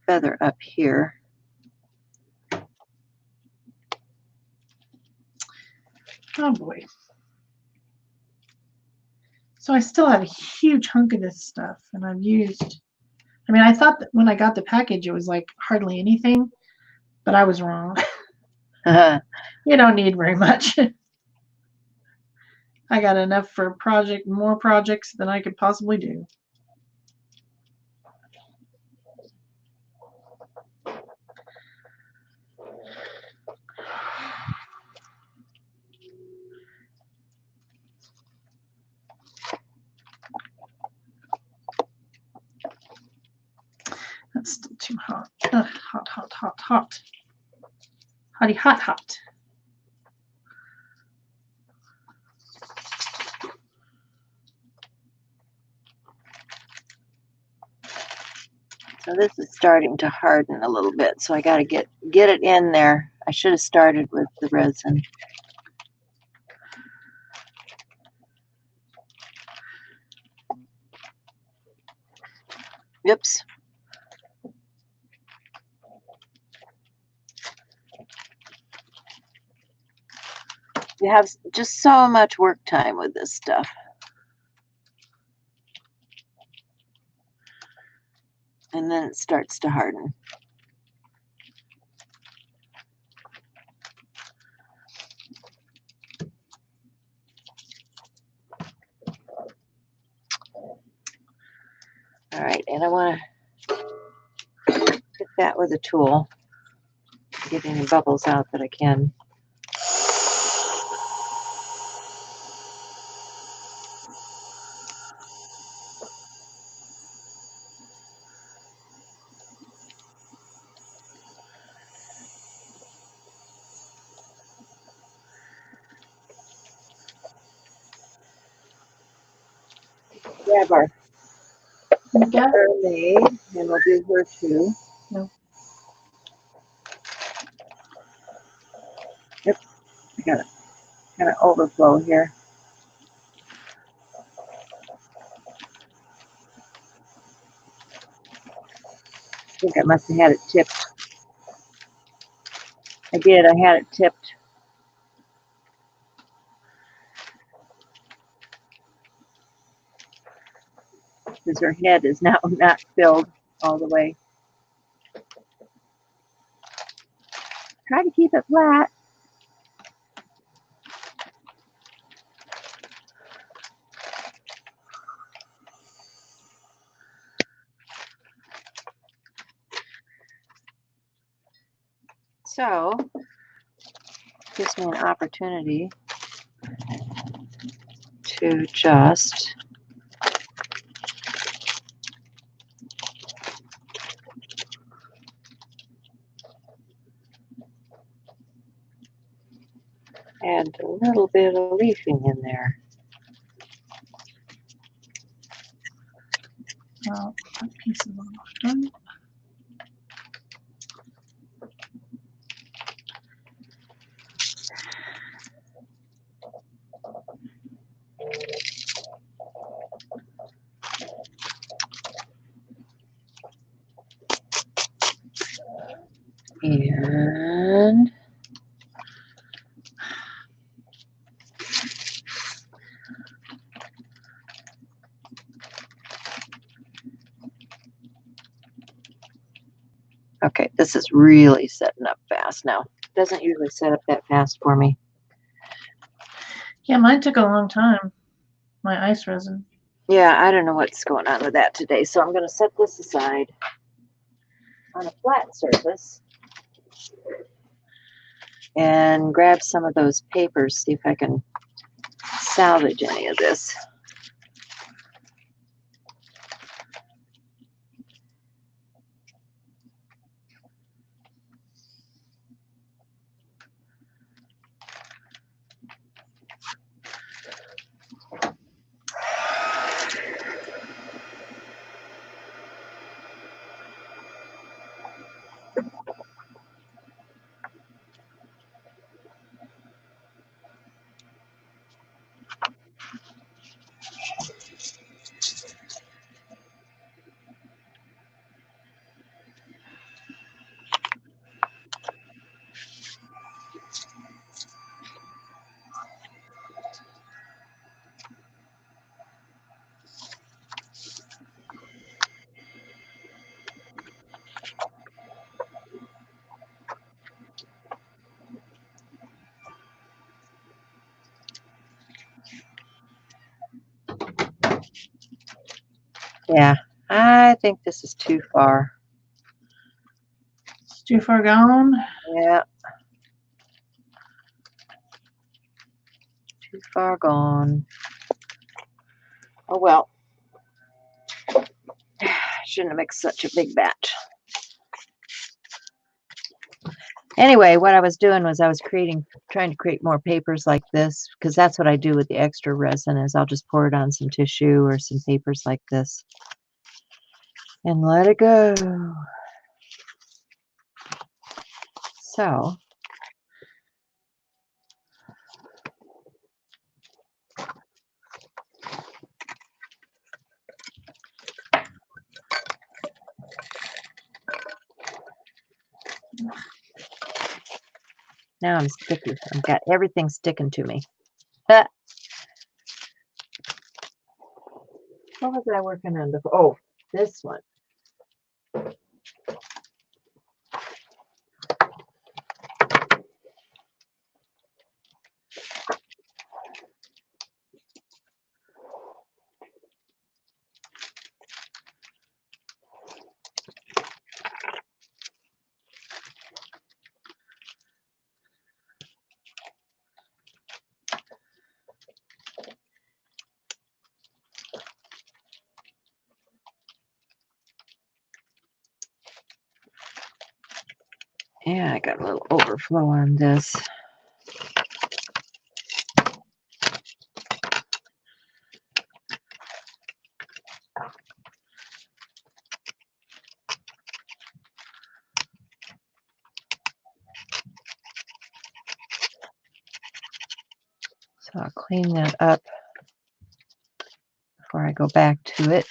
feather up here. Oh boy. So I still have a huge hunk of this stuff, and I've used, I mean, I thought that when I got the package it was like hardly anything, but I was wrong. You don't need very much. I got enough for more projects than I could possibly do. That's still too hot. Ugh, hot, hot, hot, hot. Hotty, hot, hot. So this is starting to harden a little bit, so I got to get it in there. I should have started with the resin. Oops. You have just so much work time with this stuff. And then it starts to harden. All right, and I want to hit that with a tool, get any bubbles out that I can. Grab our mermaid, and we'll do her too. No. Yep, I got it. Kind of overflow here. I think I must have had it tipped. I did. I had it tipped. Because her head is now not filled all the way. Try to keep it flat. So, gives me an opportunity to just add a little bit of leafing in there. Well, that piece is off. And okay, this is really setting up fast now. It doesn't usually set up that fast for me. Yeah, mine took a long time. My ice resin. Yeah, I don't know what's going on with that today, so I'm going to set this aside on a flat surface and grab some of those papers, see if I can salvage any of this. Yeah, I think this is too far. It's too far gone. Yeah, too far gone. Oh well. Shouldn't have mixed such a big batch. Anyway, what I was doing was I was trying to create more papers like this, because that's what I do with the extra resin is I'll just pour it on some tissue or some papers like this and let it go. So now I'm sticky. I've got everything sticking to me. What was I working on before? Oh, this one. Yeah, I got a little overflow on this. So I'll clean that up before I go back to it.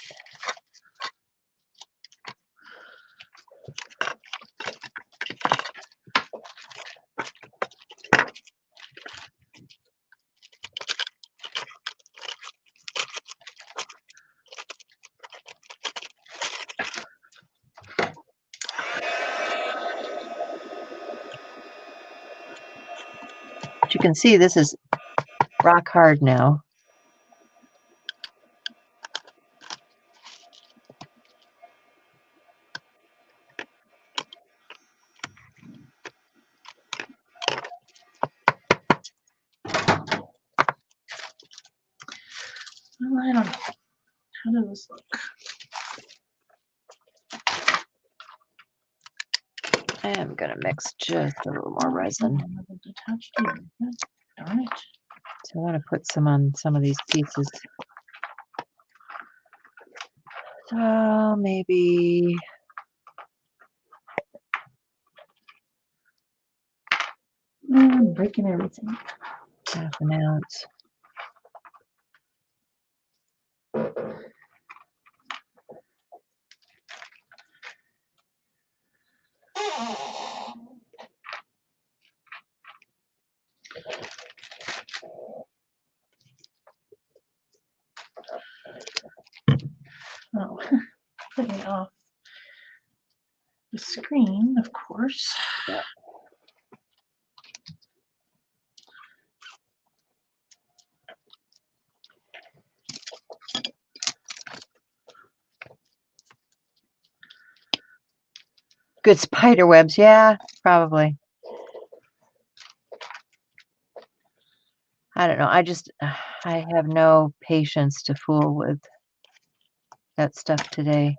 But you can see this is rock hard now. Well, I don't know. How does this look? I am going to mix just a little more resin. Detached here. Darn it. So I want to put some on some of these pieces. So maybe I'm breaking everything. half an ounce. Oh, putting it off the screen, of course. Yep. Good spider webs, yeah, probably. I don't know. I have no patience to fool with that stuff today.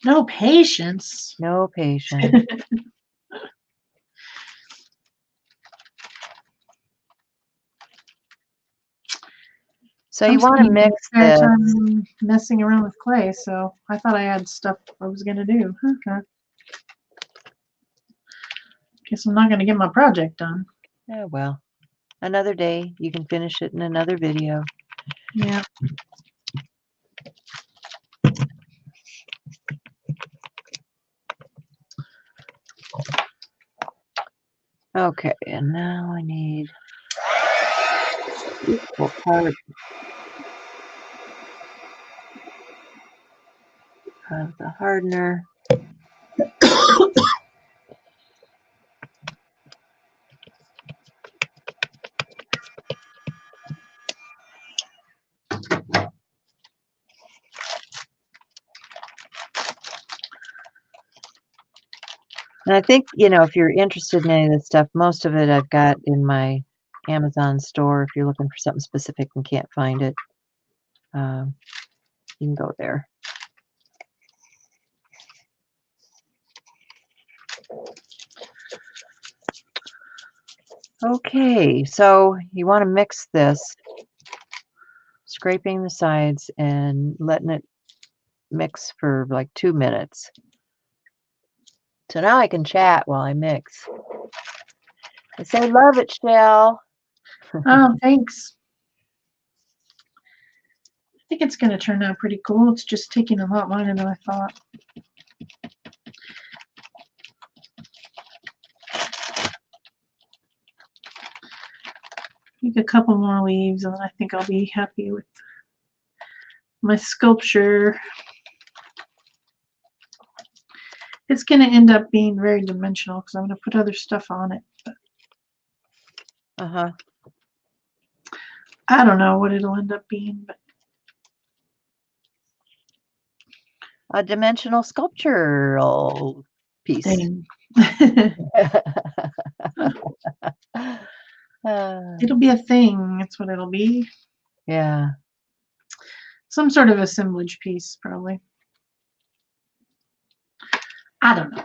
No patience. No patience. So you want to mix spare this. time messing around with clay, so I thought I had stuff I was gonna do. Okay. Guess I'm not gonna get my project done. Oh well. Another day. You can finish it in another video. Yeah. Okay, and now I need equal part of the hardener. And I think, if you're interested in any of this stuff, most of it I've got in my Amazon store. If you're looking for something specific and can't find it, you can go there. Okay, so you want to mix this, scraping the sides and letting it mix for like 2 minutes. So now I can chat while I mix. I say, love it, Shel. Oh, thanks. I think it's going to turn out pretty cool. It's just taking a lot longer than I thought. Make a couple more leaves and then I think I'll be happy with my sculpture. It's going to end up being very dimensional because I'm going to put other stuff on it. Uh-huh. I don't know what it'll end up being, but A dimensional sculptural piece. thing. Uh, It'll be a thing. That's what it'll be. yeah. Some sort of assemblage piece, probably. I don't know.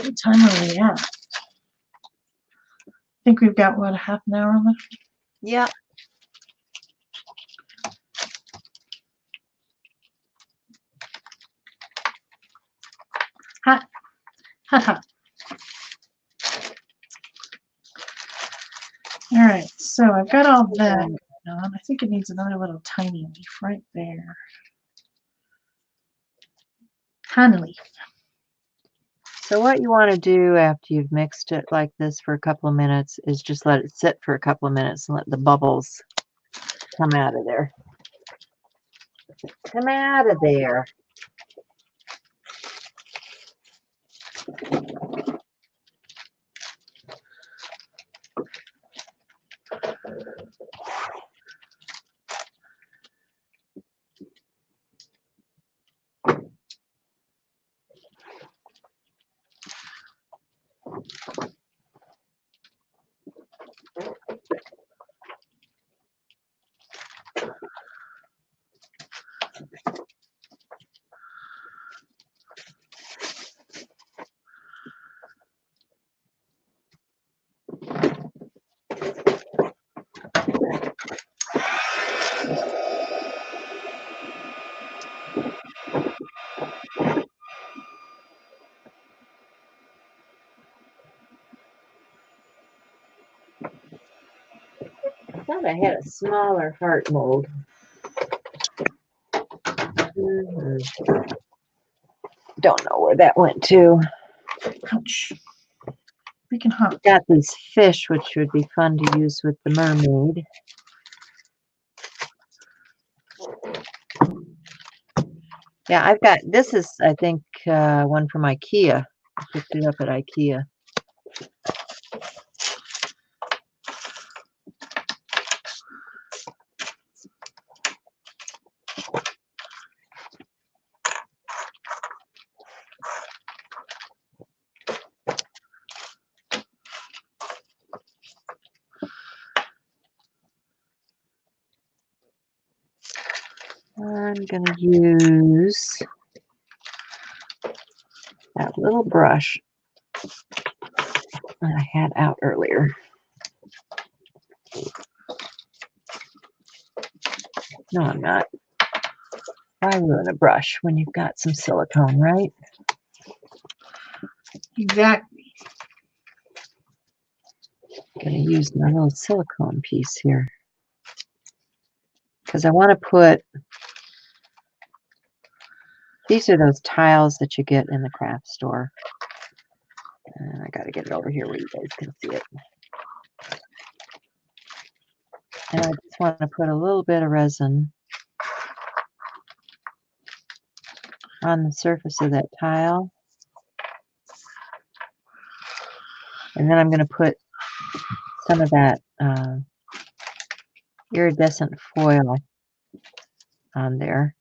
What time are we at? I think we've got, what, a half an hour left? Yeah. Hot. Hot, hot. All right, so I've got all that going on. I think it needs another little tiny leaf right there. Tiny leaf. So what you want to do after you've mixed it like this for a couple of minutes is just let it sit for a couple of minutes and let the bubbles come out of there. Come out of there. I thought I had a smaller heart mold. Don't know where that went to. Ouch. Freaking hot. Got these fish, which would be fun to use with the mermaid. Yeah, I've got, this is, I think, one from IKEA. I picked it up at IKEA. I'm going to use that little brush that I had out earlier. No, I'm not. Why ruin a brush when you've got some silicone, right? Exactly. Going to use my little silicone piece here because I want to put, these are those tiles that you get in the craft store. And I got to get it over here where you guys can see it. And I just want to put a little bit of resin on the surface of that tile. And then I'm going to put some of that iridescent foil on there.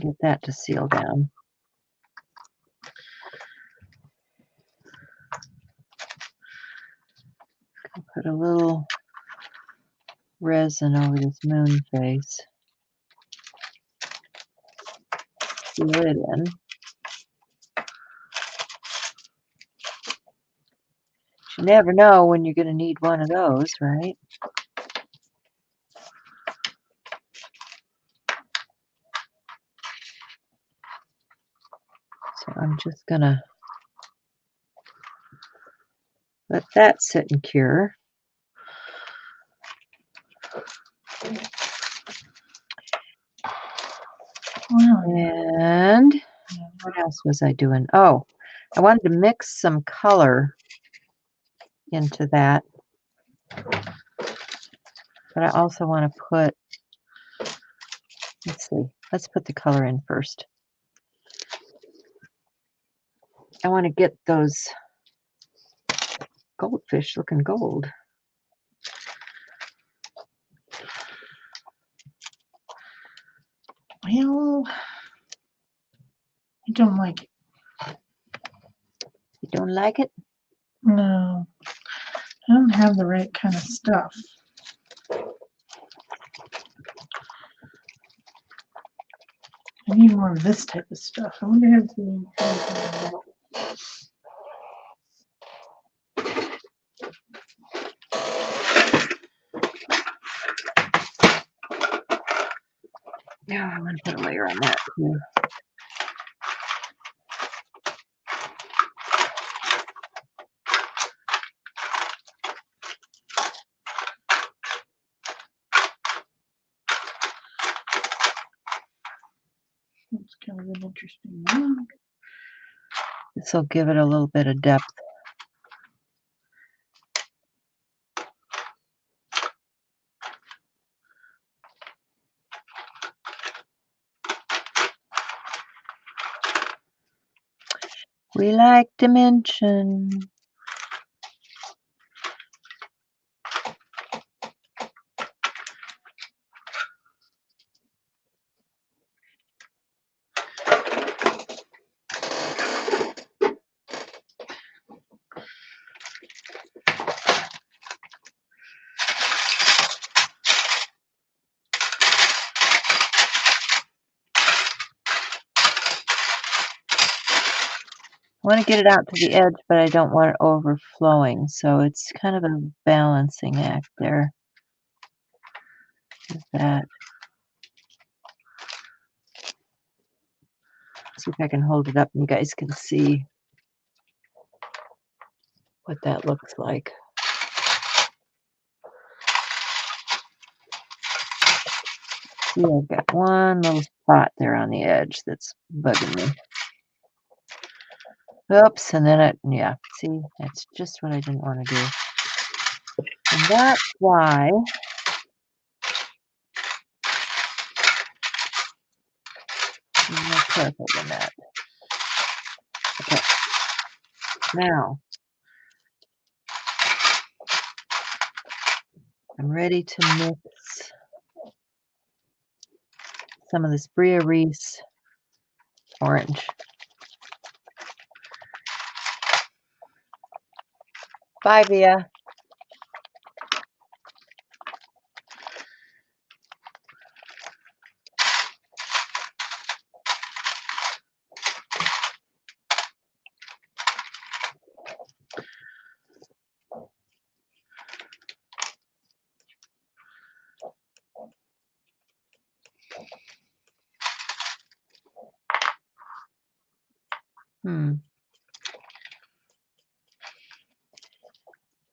Get that to seal down. I'll put a little resin over this moon face. Seal it in. You never know when you're going to need one of those, right? So I'm just going to let that sit and cure. And what else was I doing? Oh, I wanted to mix some color into that. But I also want to put, let's see, let's put the color in first. I want to get those goldfish looking gold. Well, I don't like it. You don't like it? No, I don't have the right kind of stuff. I need more of this type of stuff. I wonder if the Yeah, I'm going to put a layer on that too. It's kind of an interesting one. This will give it a little bit of depth. We like dimension. I want to get it out to the edge, but I don't want it overflowing. So it's kind of a balancing act there. Like that. See if I can hold it up and you guys can see what that looks like. See, I've got one little spot there on the edge that's bugging me. Oops, and then it, yeah, see, that's just what I didn't want to do. And that's why I'm more careful than that. Okay, now I'm ready to mix some of this Bria Reese orange. Bye, Via.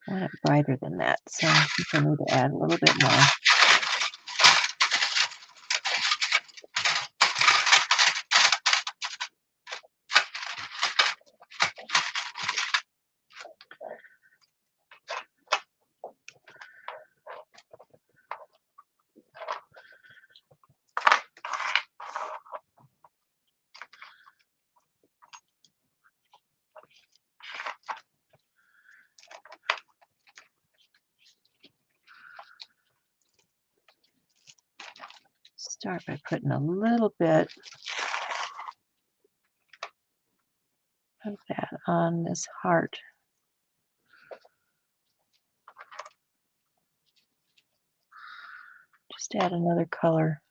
I want it brighter than that, so I think I need to add a little bit more. start by putting a little bit of that on this heart. Just add another color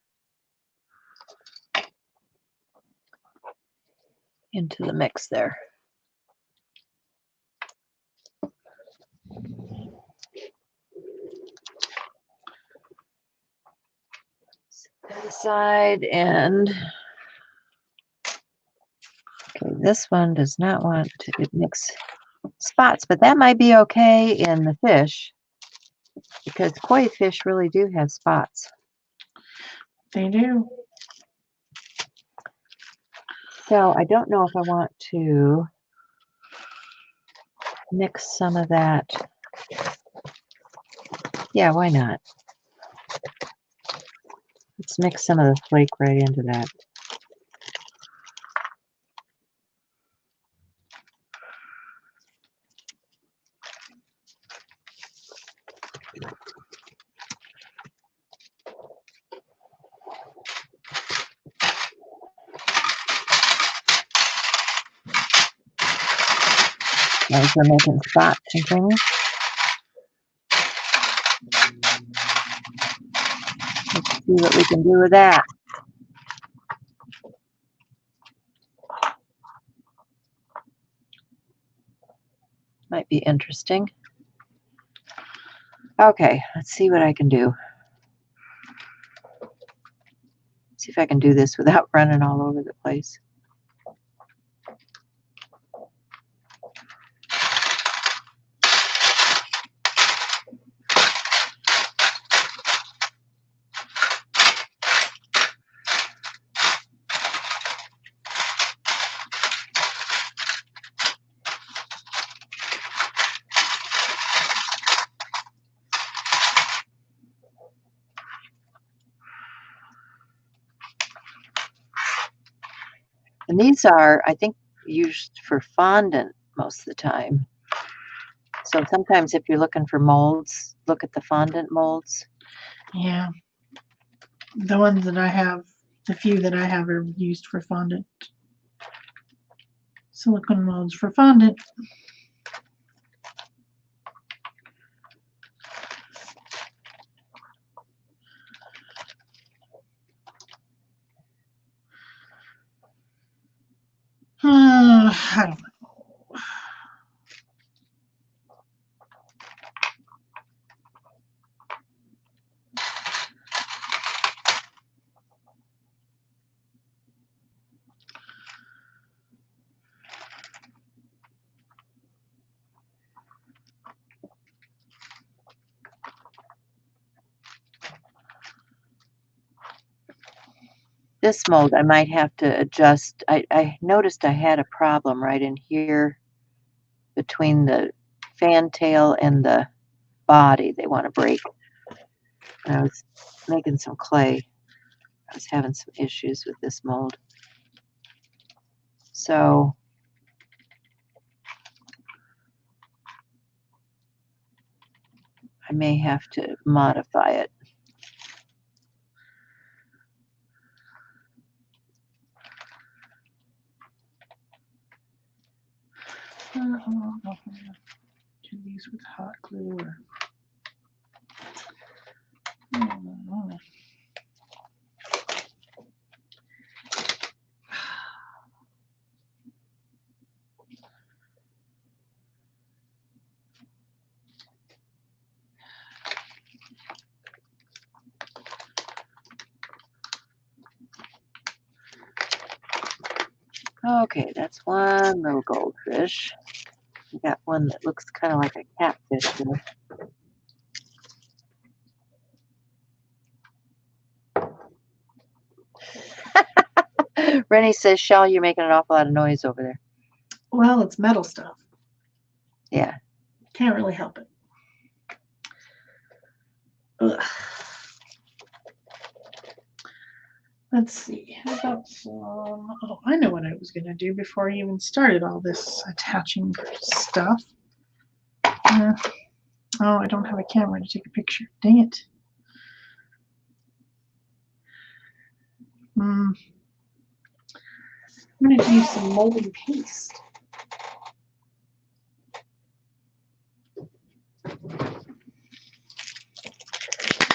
into the mix there. Set that aside, and okay, this one does not want to mix spots, but that might be okay in the fish because koi fish really do have spots. They do. So I don't know if I want to mix some of that. Yeah, why not? Let's mix some of the flake right into that. As we're making spots and things. Let's see what we can do with that. Might be interesting. Okay, let's see what I can do. See if I can do this without running all over the place. And these are, I think, used for fondant most of the time. So sometimes if you're looking for molds, look at the fondant molds. Yeah. The ones that I have, the few that I have are used for fondant. Silicone molds for fondant. I don't know. This mold I might have to adjust. I noticed I had a problem right in here between the fantail and the body. They want to break. And I was making some clay. I was having some issues with this mold. So I may have to modify it. Do these with hot glue or Okay, that's one little goldfish. We got one that looks kind of like a catfish there. Rennie says, Shel, you're making an awful lot of noise over there. well, it's metal stuff. Yeah. Can't really help it. Ugh. Let's see. How about some? Oh, I know what I was going to do before I even started all this attaching stuff. Oh, I don't have a camera to take a picture. Dang it. I'm going to use some molding paste.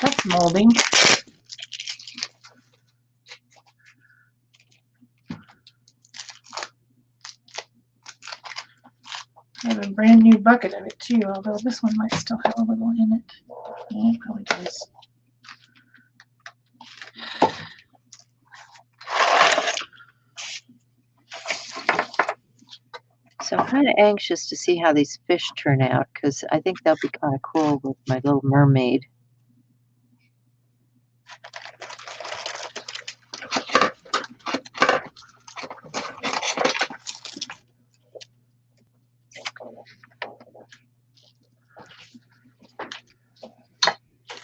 That's molding. I have a brand new bucket of it too, although this one might still have a little in it. Yeah, it probably does. So I'm kind of anxious to see how these fish turn out because I think they'll be kind of cool with my little mermaid.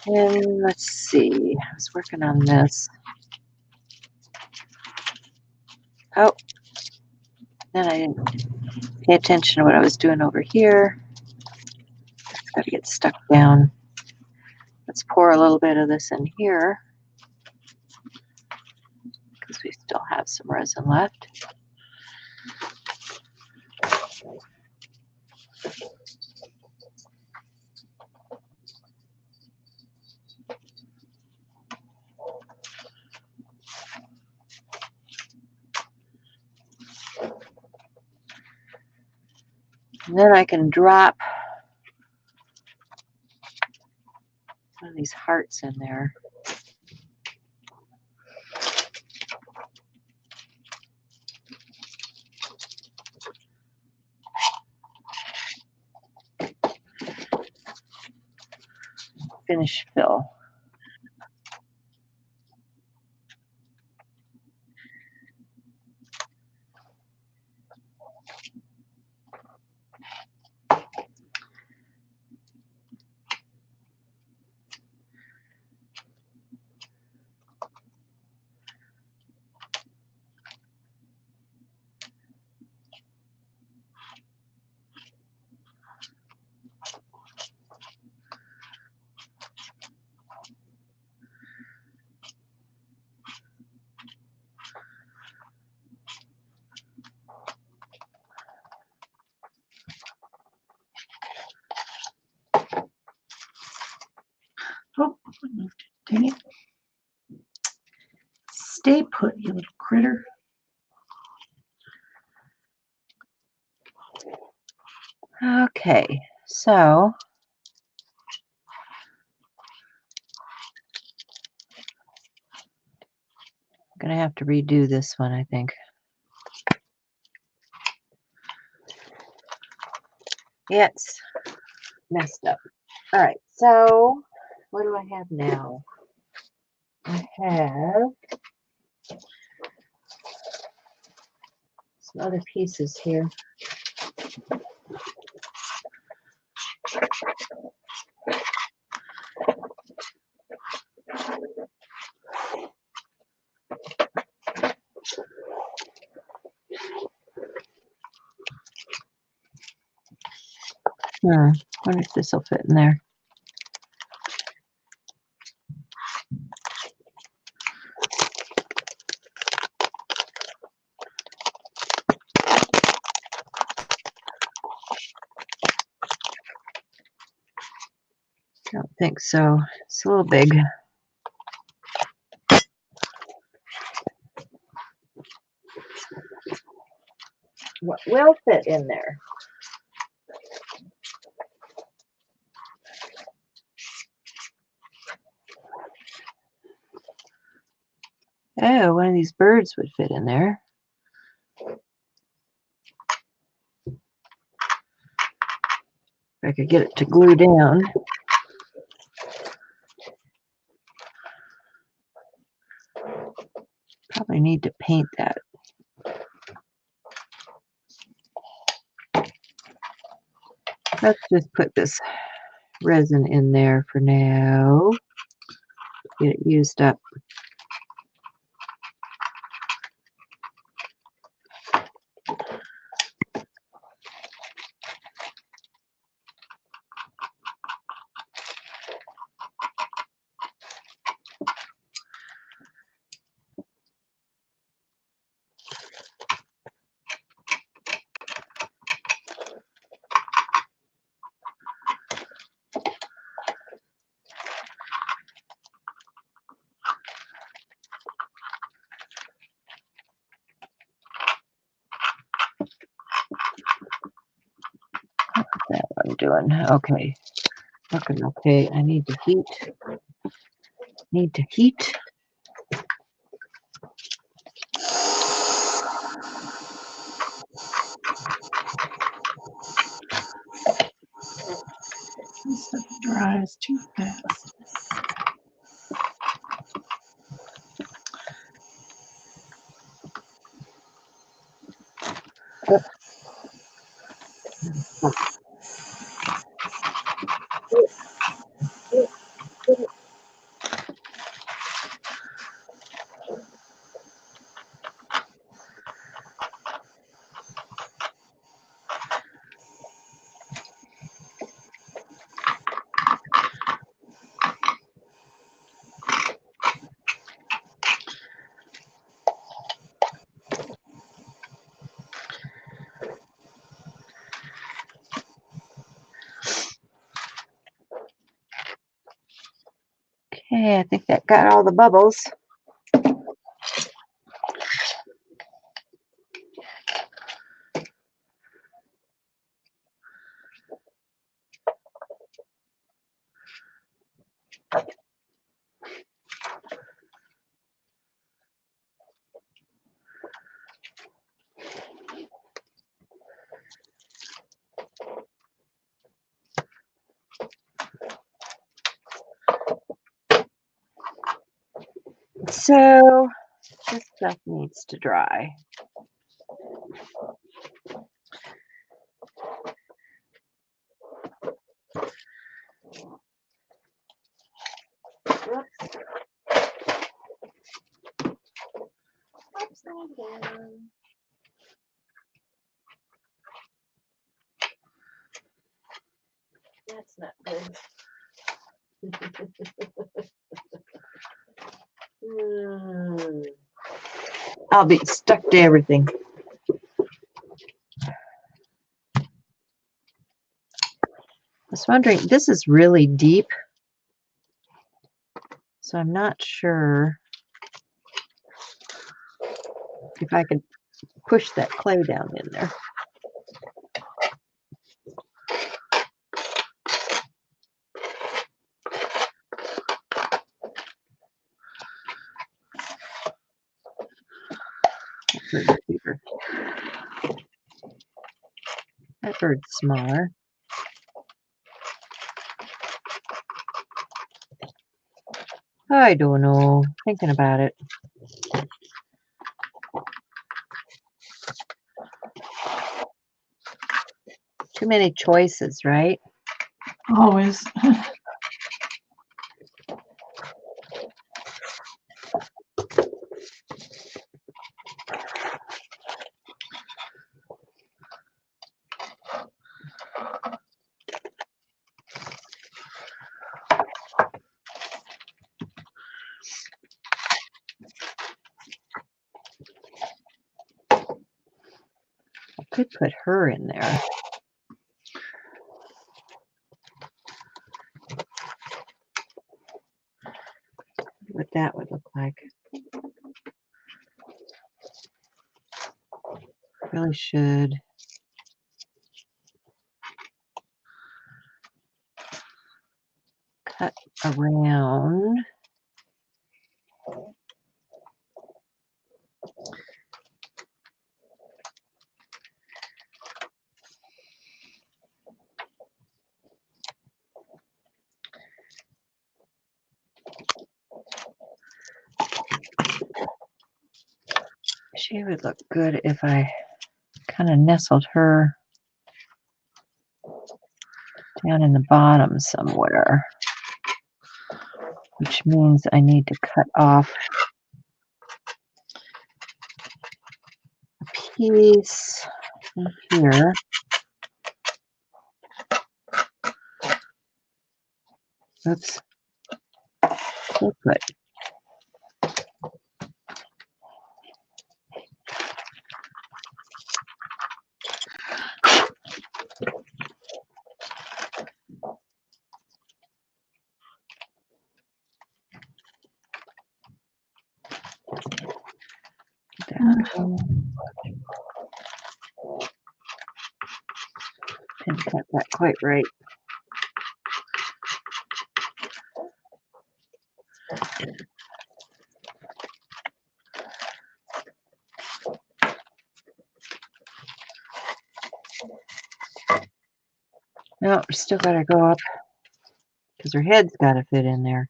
And let's see, I was working on this. Oh, then I didn't pay attention to what I was doing over here. It's got to get stuck down. Let's pour a little bit of this in here because we still have some resin left. And then I can drop one of these hearts in there. Finish fill. Oh, I moved it. Dang it. Stay put, you little critter. Okay, so I'm gonna have to redo this one, I think. Yeah, it's messed up. All right, so what do I have now? I have some other pieces here. Wonder if this will fit in there. I don't think so. It's a little big. What will fit in there? Oh, one of these birds would fit in there. If I could get it to glue down. Probably need to paint that. Let's just put this resin in there for now. Get it used up. doing? Okay. Looking okay. I need to heat. Need to heat. This stuff dries too fast. Okay, I think that got all the bubbles. So this stuff needs to dry. Whoops. Upside down. That's not good. I'll be stuck to everything. I was wondering, this is really deep, so I'm not sure if I could push that clay down in there. That bird's bigger. That bird's smaller. I don't know. Thinking about it. Too many choices, right? Always. I could put her in there. What that would look like. Really should cut around. She would look good if I kind of nestled her down in the bottom somewhere, which means I need to cut off a piece in here. Oops. So good. Didn't cut that quite right. No, we still got to go up because her head's got to fit in there.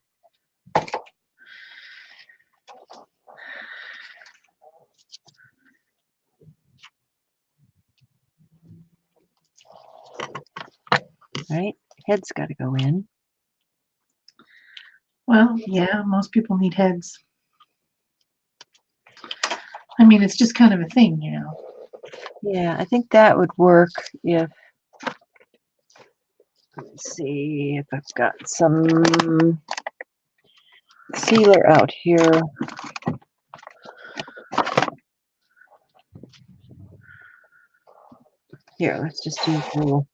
Right? Head's got to go in. Well, yeah, most people need heads. I mean, it's just kind of a thing, you know. Yeah, I think that would work if, let's see if I've got some sealer out here. Here, let's just use a little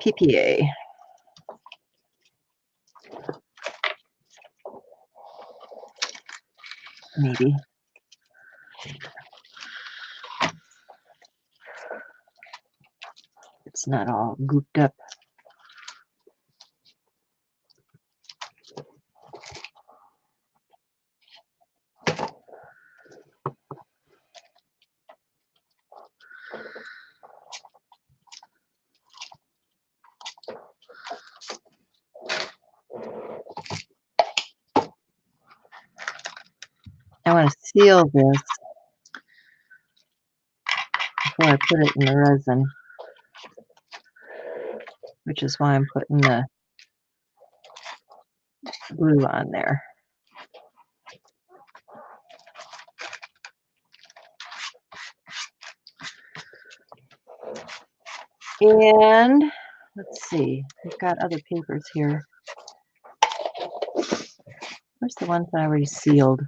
PPA. Maybe. It's not all gooped up. I want to seal this before I put it in the resin, which is why I'm putting the glue on there. And let's see, I've got other papers here. Where's the ones that I already sealed?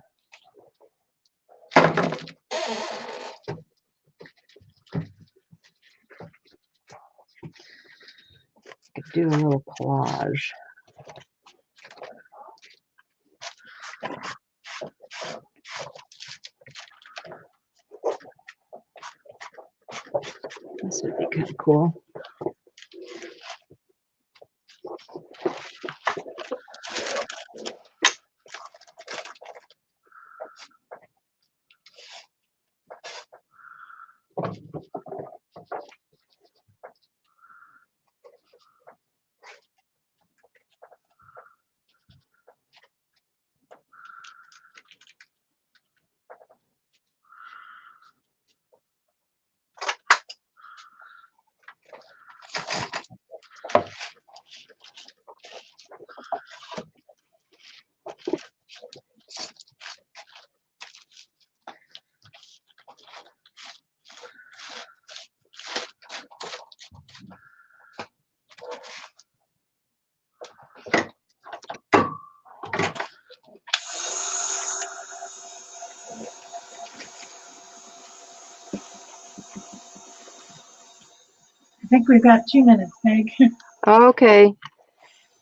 Could do a little collage. This would be kind of cool. I think we've got 2 minutes, Meg. Okay.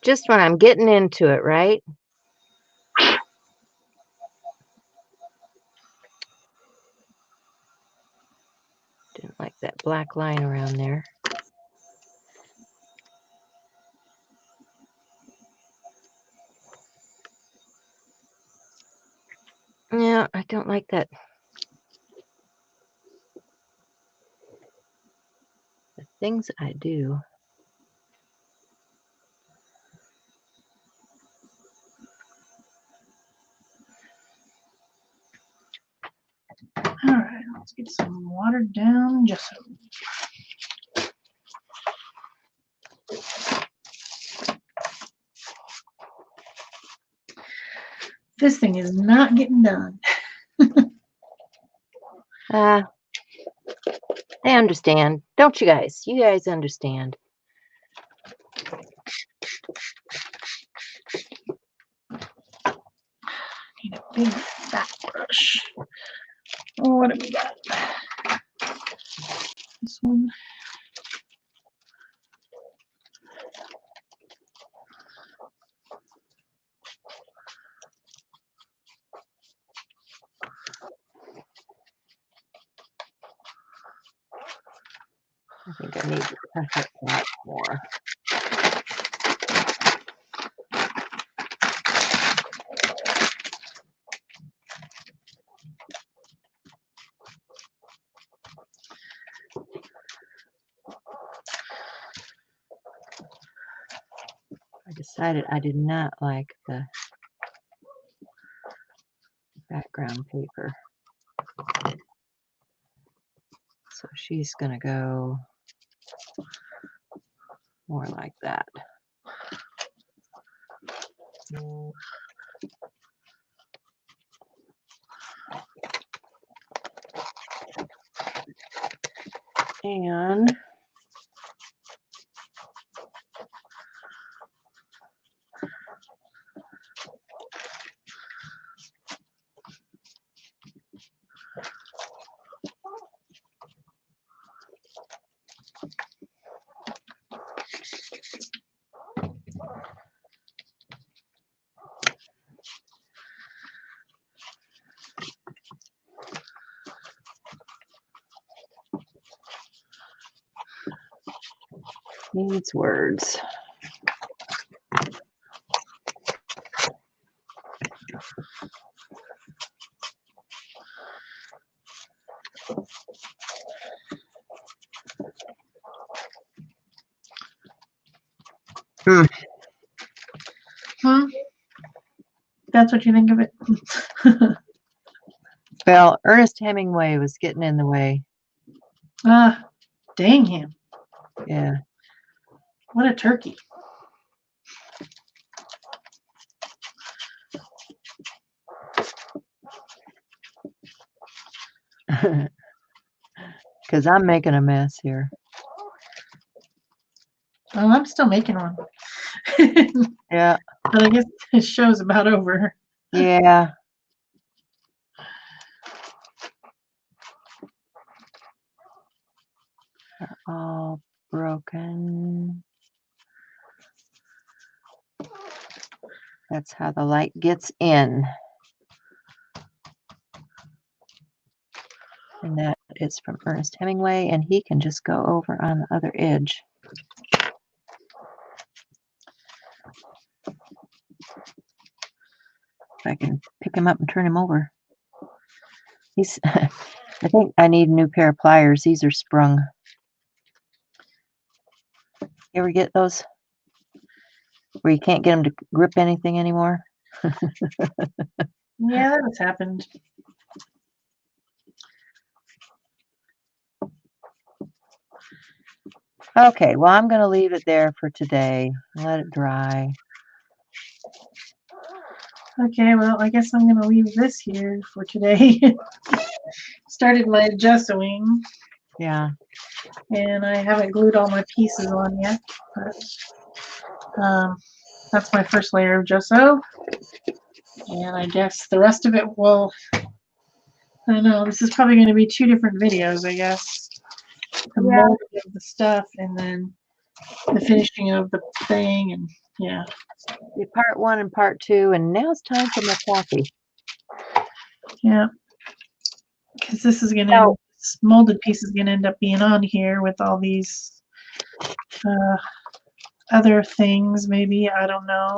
Just when I'm getting into it, right? Didn't like that black line around there. Yeah, I don't like that. The things I do. All right, let's get some watered down gesso. This thing is not getting done. I understand. Don't you guys? You guys understand. Need a big fat brush. Oh, what have we got? This one. I think I need to press it back more. decided I did not like the background paper. So she's gonna go more like that. And needs words. That's what you think of it? Well, Ernest Hemingway was getting in the way. Dang him. Yeah. What a turkey. Because I'm making a mess here. Well, I'm still making one. Yeah. But I guess this show's about over. Yeah. They're all broken. That's how the light gets in. And that is from Ernest Hemingway, and he can just go over on the other edge. If I can pick him up and turn him over. He's, I think I need a new pair of pliers. These are sprung. You ever get those? Where you can't get them to grip anything anymore? Yeah, that has happened. Okay, well, I'm going to leave it there for today. Let it dry. Okay, well, I guess I'm going to leave this here for today. Started my gessoing. Yeah. And I haven't glued all my pieces on yet. But, that's my first layer of gesso. And I guess the rest of it will, I don't know, this is probably going to be 2 different videos, I guess. The molding of the stuff and then the finishing of the thing, and yeah. Part 1 and part 2, and now it's time for my coffee. Yeah. Because this is going to, this molded piece is going to end up being on here with all these other things, maybe. I don't know.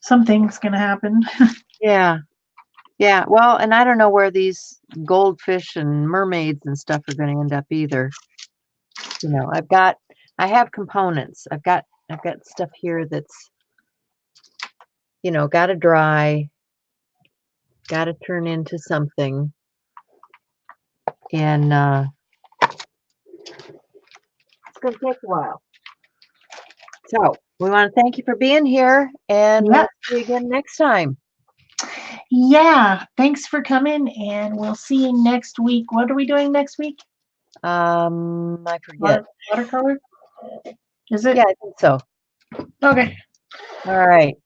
Something's going to happen. Yeah. Yeah, well, and I don't know where these goldfish and mermaids and stuff are going to end up either. You know, I have components. I've got stuff here that's, you know, got to dry, got to turn into something. And it's going to take a while. So we want to thank you for being here, and we'll see you again next time. Yeah, thanks for coming, and we'll see you next week. What are we doing next week? I forget. Watercolor? Is it? Yeah, I think so. Okay. All right.